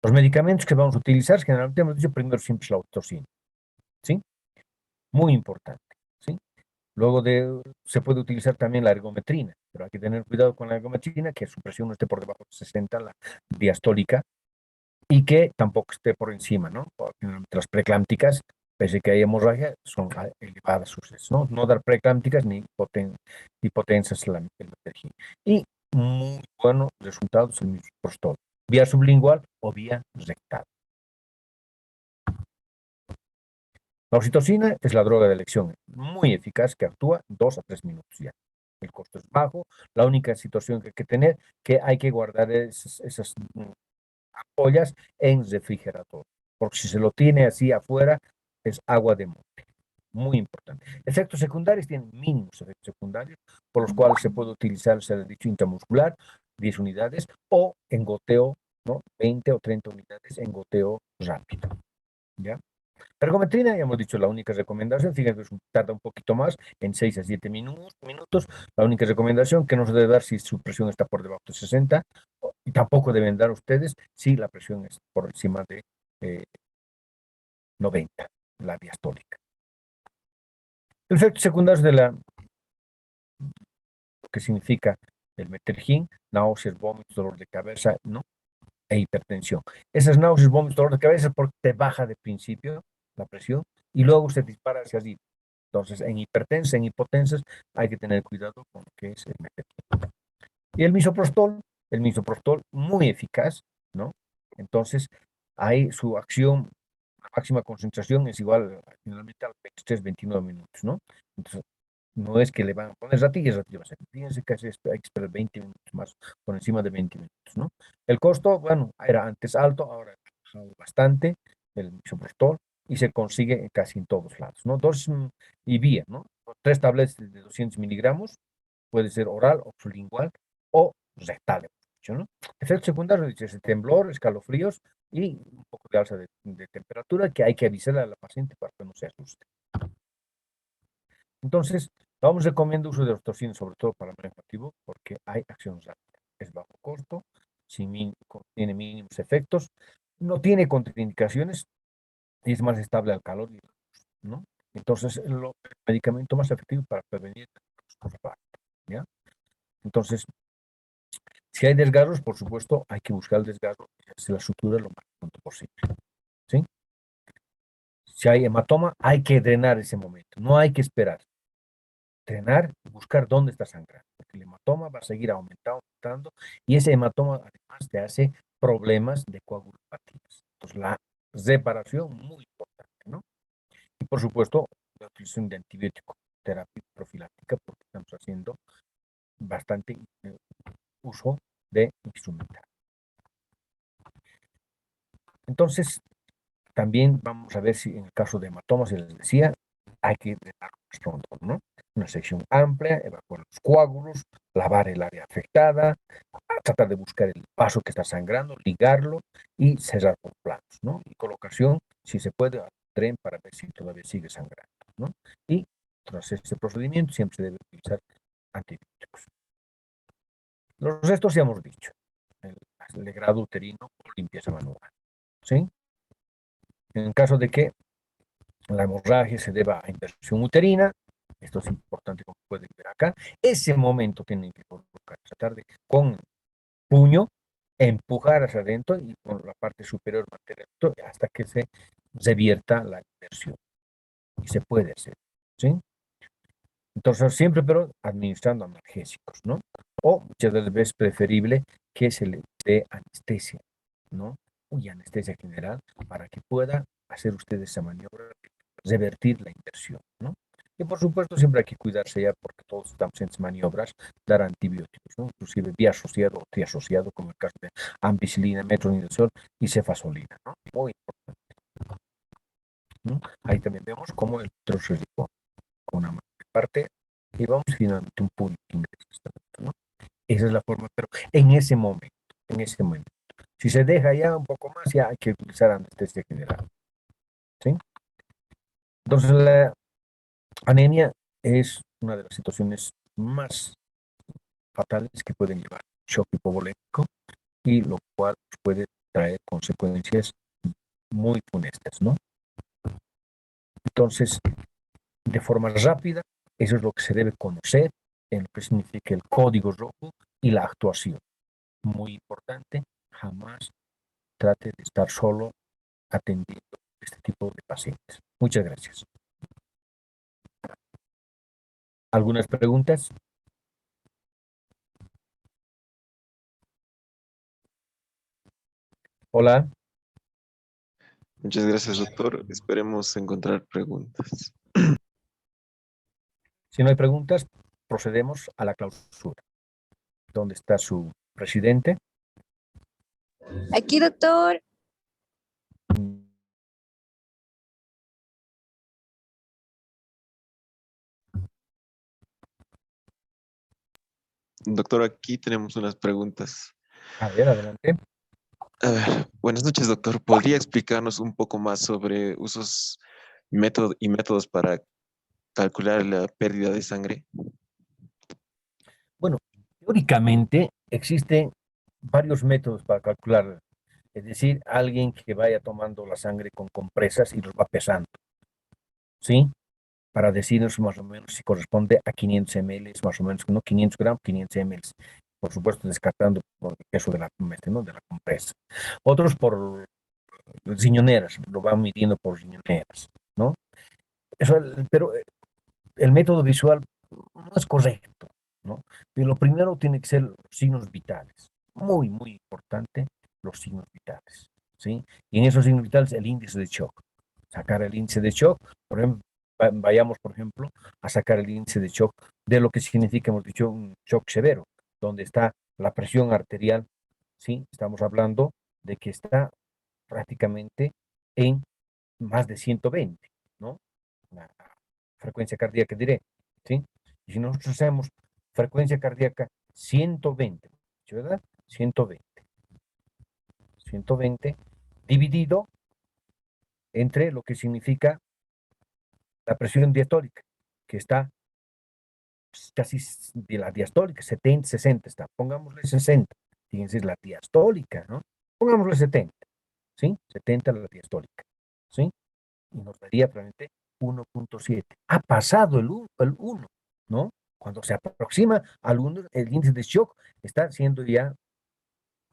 [SPEAKER 6] Los medicamentos que vamos a utilizar, generalmente hemos dicho primero siempre es la oxitocina, ¿sí? Muy importante, ¿sí? Luego se puede utilizar también la ergometrina, pero hay que tener cuidado con la ergometrina, que su presión no esté por debajo de 60, la diastólica, y que tampoco esté por encima, ¿no? Porque las preclámpticas, pese a que hay hemorragia, son elevadas sus, ¿no? No dar preclámpticas ni hipotensas la metergina. Y muy buenos resultados el misoprostol, vía sublingual o vía rectal. La oxitocina es la droga de elección, muy eficaz, que actúa 2 a 3 minutos ya. El costo es bajo. La única situación que hay que tener, que hay que guardar esas ampollas en refrigerador, porque si se lo tiene así afuera, es agua de monte. Muy importante. Efectos secundarios, tienen mínimos efectos secundarios, por los cuales se puede utilizar, se ha dicho, intramuscular, 10 unidades, o en goteo, ¿no? 20 o 30 unidades en goteo rápido, ¿ya? Ergometrina, ya hemos dicho, la única recomendación, fíjense, tarda un poquito más, en 6 a 7 minutos, la única recomendación que no se debe dar si su presión está por debajo de 60, y tampoco deben dar ustedes si la presión es por encima de 90, la diastólica. Efectos secundarios de lo que significa el metergin, náuseas, vómitos, dolor de cabeza, ¿no? E hipertensión. Esas náuseas, vómitos, dolor de cabeza es porque te baja de principio la presión y luego se dispara hacia arriba. Entonces, en hipertensas, en hipotensas, hay que tener cuidado con lo que es el metergin. Y el misoprostol muy eficaz, ¿no? Entonces, hay su acción, la máxima concentración es igual finalmente a 23, 29 minutos, ¿no? Entonces, no es que le van a poner ratillas va a ser. Fíjense que hay que esperar 20 minutos más, por encima de 20 minutos, ¿no? El costo, bueno, era antes alto, ahora ha bajado bastante el misoprostol y se consigue casi en todos lados, ¿no? Dosis y vía, ¿no? 3 tabletas de 200 miligramos, puede ser oral o sublingual o rectal, ¿no? Efectos secundarios, dice, temblor, escalofríos y un poco de alza de temperatura que hay que avisar a la paciente para que no se asuste. Entonces, vamos recomiendo uso de oxitocina, sobre todo para el manejo activo, porque hay acción rápida. Es bajo costo, tiene mínimos efectos, no tiene contraindicaciones y es más estable al calor, ¿no? Entonces, el medicamento más efectivo para prevenir los partos, ¿ya? Entonces, si hay desgarros, por supuesto, hay que buscar el desgarro y hacer la sutura lo más pronto posible, ¿sí? Si hay hematoma, hay que drenar ese momento, no hay que esperar. Drenar y buscar dónde está sangrando, porque el hematoma va a seguir aumentando, y ese hematoma además te hace problemas de coagulopatías. Entonces, la reparación muy importante, ¿no? Y por supuesto, la utilización de antibiótico, terapia profiláctica, porque estamos haciendo bastante uso de instrumental. Entonces, también vamos a ver si en el caso de hematomas, se les decía, hay que drenar más pronto, ¿no? Una sección amplia, evacuar los coágulos, lavar el área afectada, tratar de buscar el vaso que está sangrando, ligarlo y cerrar por planos, ¿no? Y colocación, si se puede, al tren para ver si todavía sigue sangrando, ¿no? Y tras este procedimiento siempre se debe utilizar antibióticos. Los restos ya hemos dicho, el legrado uterino o limpieza manual, ¿sí? En caso de que la hemorragia se deba a inversión uterina, esto es importante como pueden ver acá, ese momento tienen que colocar, tratar de con puño empujar hacia adentro y con la parte superior mantener hasta que se revierta la inversión. Y se puede hacer, ¿sí? Entonces siempre, pero administrando analgésicos, ¿no? O muchas veces es preferible que se le dé anestesia, ¿no? Y anestesia general para que pueda hacer usted esa maniobra de revertir la inversión, ¿no? Y por supuesto siempre hay que cuidarse ya porque todos estamos en maniobras, dar antibióticos, ¿no? Inclusive biasociado o triasociado, como el caso de ampicilina, metronidazol y cefazolina, ¿no? Muy importante, ¿no? Ahí también vemos cómo el troxericón con una parte y vamos finalmente un punto de ingreso, ¿no? Esa es la forma, pero en ese momento, si se deja ya un poco más, ya hay que utilizar anestesia general, ¿sí? Entonces la anemia es una de las situaciones más fatales que pueden llevar shock hipovolémico y lo cual puede traer consecuencias muy funestas, ¿no? Entonces, de forma rápida, eso es lo que se debe conocer en lo que significa el código rojo y la actuación. Muy importante, jamás trate de estar solo atendiendo este tipo de pacientes. Muchas gracias. ¿Algunas preguntas? Hola.
[SPEAKER 1] Muchas gracias, doctor. Esperemos encontrar preguntas.
[SPEAKER 6] Si no hay preguntas, procedemos a la clausura. ¿Dónde está su presidente?
[SPEAKER 7] Aquí, doctor.
[SPEAKER 1] Doctor, aquí tenemos unas preguntas.
[SPEAKER 6] A ver, adelante.
[SPEAKER 1] A ver, buenas noches, doctor. ¿Podría explicarnos un poco más sobre usos y métodos para calcular la pérdida de sangre?
[SPEAKER 6] Bueno, teóricamente existen varios métodos para calcular. Es decir, alguien que vaya tomando la sangre con compresas y los va pesando, ¿sí? Para decirnos más o menos si corresponde a 500 ml, más o menos, no 500 gramos, 500 ml. Por supuesto, descartando por el peso de ¿no? de la compresa. Otros por riñoneras, lo van midiendo por riñoneras, ¿no? Eso, pero el método visual no es correcto, ¿no? Pero lo primero tiene que ser los signos vitales. Muy, muy importante los signos vitales, ¿sí? Y en esos signos vitales el índice de shock. Sacar el índice de shock, por ejemplo, vayamos, por ejemplo, a sacar el índice de shock de lo que significa, hemos dicho, un shock severo, donde está la presión arterial, ¿sí? Estamos hablando de que está prácticamente en más de 120, ¿no? La frecuencia cardíaca directa, ¿sí? Y si nosotros hacemos frecuencia cardíaca 120, ¿verdad? 120 dividido entre lo que significa la presión diastólica, que está casi de la diastólica, 70, 60 está, pongámosle 60, fíjense, es la diastólica, ¿no? Pongámosle 70, ¿sí? 70 la diastólica, ¿sí? Y nos daría probablemente 1.7. Ha pasado el 1, ¿no? Cuando se aproxima al 1, el índice de shock está siendo ya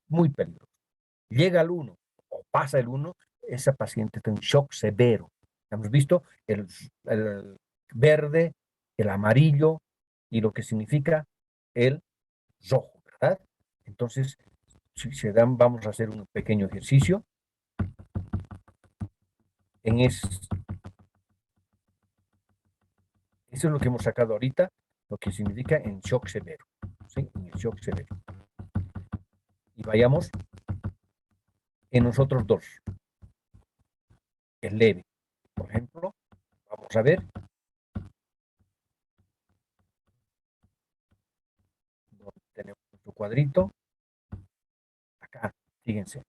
[SPEAKER 6] muy peligroso. Llega al 1 o pasa el 1, esa paciente está en shock severo. Hemos visto el verde, el amarillo y lo que significa el rojo, ¿verdad? Entonces, si se dan, vamos a hacer un pequeño ejercicio. Eso es lo que hemos sacado ahorita, lo que significa en shock severo, ¿sí? En el shock severo. Y vayamos en nosotros dos. El leve, por ejemplo, vamos a ver. Tenemos nuestro cuadrito. Acá, fíjense,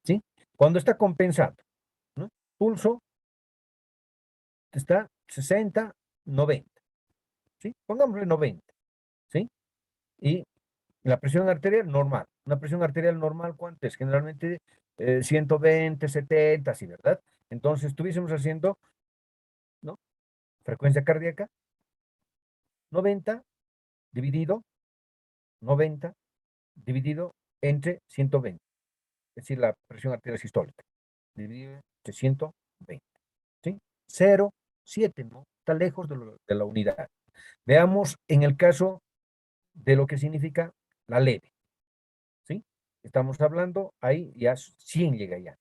[SPEAKER 6] ¿sí? Cuando está compensado, ¿no? Pulso está 60, 90, ¿sí? Pongámosle 90, ¿sí? Y la presión arterial normal. Una presión arterial normal, ¿cuánto es? Generalmente 120, 70, ¿sí, verdad? Entonces, estuviésemos haciendo, ¿no? Frecuencia cardíaca, 90 dividido, 90 dividido entre 120. Es decir, la presión arterial sistólica. Dividido entre 120. ¿Sí? 0,7, ¿no? Está lejos de la unidad. Veamos en el caso de lo que significa la leve. ¿Sí? Estamos hablando, ahí ya 100 llega ya.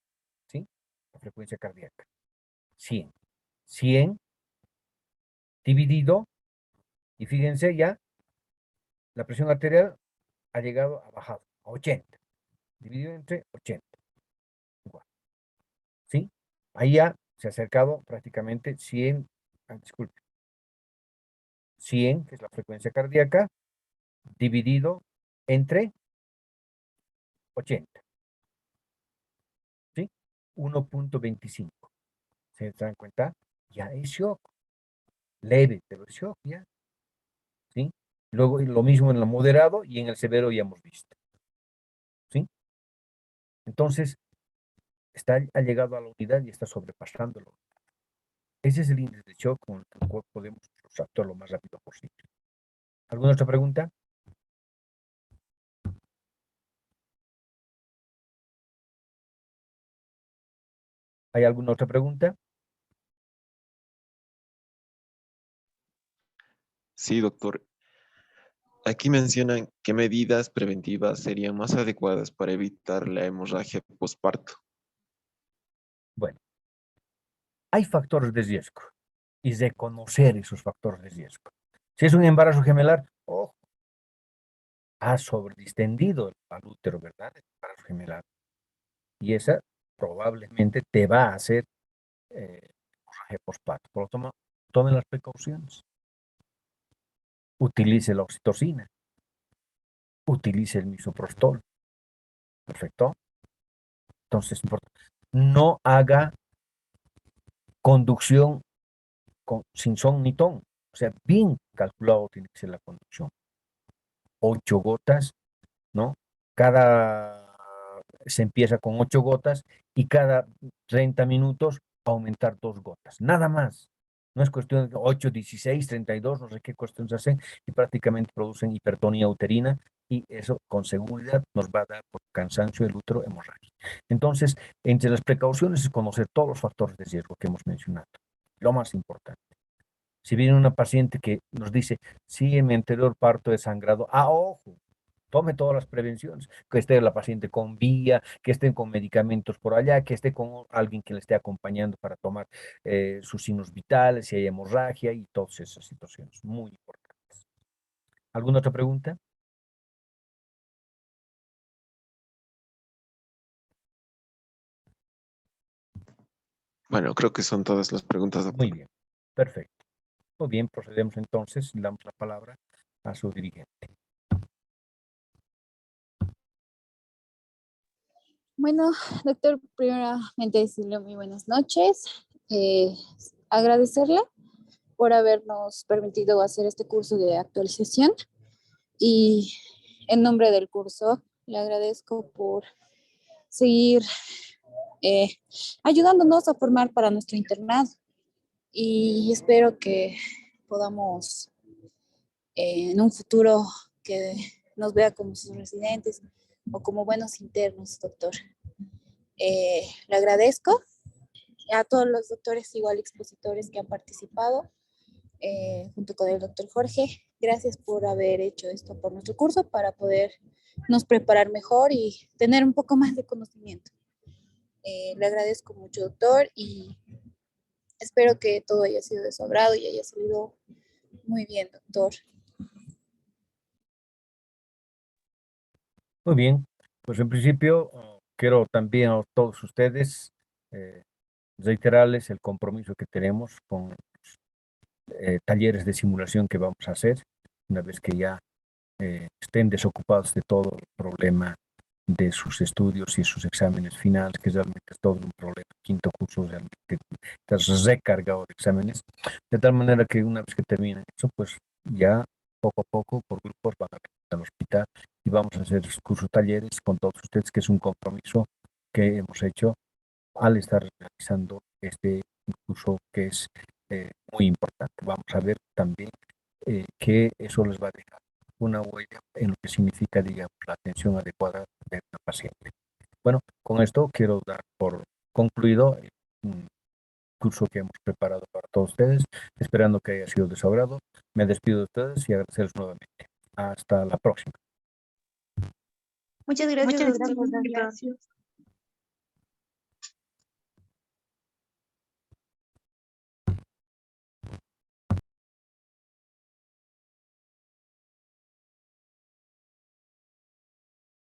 [SPEAKER 6] ¿Sí? La frecuencia cardíaca. 100. 100 dividido, y fíjense ya, la presión arterial ha llegado a bajar a 80. Dividido entre 80. Igual. ¿Sí? Ahí ya se ha acercado prácticamente 100, disculpe, 100, que es la frecuencia cardíaca, dividido entre 80. ¿Sí? 1.25. ¿Se dan cuenta? Ya es shock. leve, pero es shock ya, ¿sí? Luego lo mismo en el moderado y en el severo ya hemos visto, ¿sí? Entonces, ha llegado a la unidad y está sobrepasándolo. Ese es el índice de shock con el cual podemos actuar lo más rápido posible. ¿Alguna otra pregunta? ¿Hay alguna otra pregunta?
[SPEAKER 1] Sí, doctor. Aquí mencionan qué medidas preventivas serían más adecuadas para evitar la hemorragia posparto.
[SPEAKER 6] Bueno, hay factores de riesgo y reconocer esos factores de riesgo. Si es un embarazo gemelar, ojo, ha sobredistendido el útero, ¿verdad? El embarazo gemelar. Y esa probablemente te va a hacer hemorragia posparto. Por lo tanto, tomen las precauciones. Utilice la oxitocina. Utilice el misoprostol. Perfecto. Entonces, no haga conducción sin son ni ton. O sea, bien calculado tiene que ser la conducción. 8 gotas, ¿no? Se empieza con 8 gotas y cada 30 minutos aumentar 2 gotas. Nada más. No es cuestión de 8, 16, 32, no sé qué cuestiones hacen y prácticamente producen hipertonía uterina y eso con seguridad nos va a dar por cansancio el útero hemorragia. Entonces, entre las precauciones es conocer todos los factores de riesgo que hemos mencionado. Lo más importante. Si viene una paciente que nos dice, sí, en mi anterior parto de sangrado, ojo, tome todas las prevenciones, que esté la paciente con vía, que estén con medicamentos por allá, que esté con alguien que le esté acompañando para tomar sus signos vitales, si hay hemorragia y todas esas situaciones muy importantes. ¿Alguna otra pregunta?
[SPEAKER 1] Bueno, creo que son todas las preguntas, doctor.
[SPEAKER 6] Muy bien, perfecto. Muy bien, procedemos entonces y damos la palabra a su dirigente.
[SPEAKER 7] Bueno, doctor, primeramente decirle muy buenas noches. Agradecerle por habernos permitido hacer este curso de actualización y en nombre del curso le agradezco por seguir ayudándonos a formar para nuestro internado y espero que podamos en un futuro que nos vea como sus residentes o como buenos internos, doctor. Le agradezco a todos los doctores, igual expositores que han participado, junto con el doctor Jorge. Gracias por haber hecho esto por nuestro curso para podernos preparar mejor y tener un poco más de conocimiento. Le agradezco mucho, doctor, y espero que todo haya sido de su agrado y haya salido muy bien, doctor.
[SPEAKER 6] Muy bien, pues en principio quiero también a todos ustedes reiterarles el compromiso que tenemos con talleres de simulación que vamos a hacer una vez que ya estén desocupados de todo el problema de sus estudios y sus exámenes finales, que realmente es todo un problema. Quinto curso realmente estás recargado de exámenes, de tal manera que una vez que terminen eso, pues ya poco a poco, por grupos, van al hospital y vamos a hacer cursos talleres con todos ustedes, que es un compromiso que hemos hecho al estar realizando este curso que es muy importante. Vamos a ver también que eso les va a dejar una huella en lo que significa, digamos, la atención adecuada de la paciente. Bueno, con esto quiero dar por concluido un curso que hemos preparado para todos ustedes, esperando que haya sido de su agrado. Me despido de ustedes y agradecerles nuevamente. Hasta la próxima.
[SPEAKER 3] Muchas gracias, doctor.
[SPEAKER 2] Muchas gracias.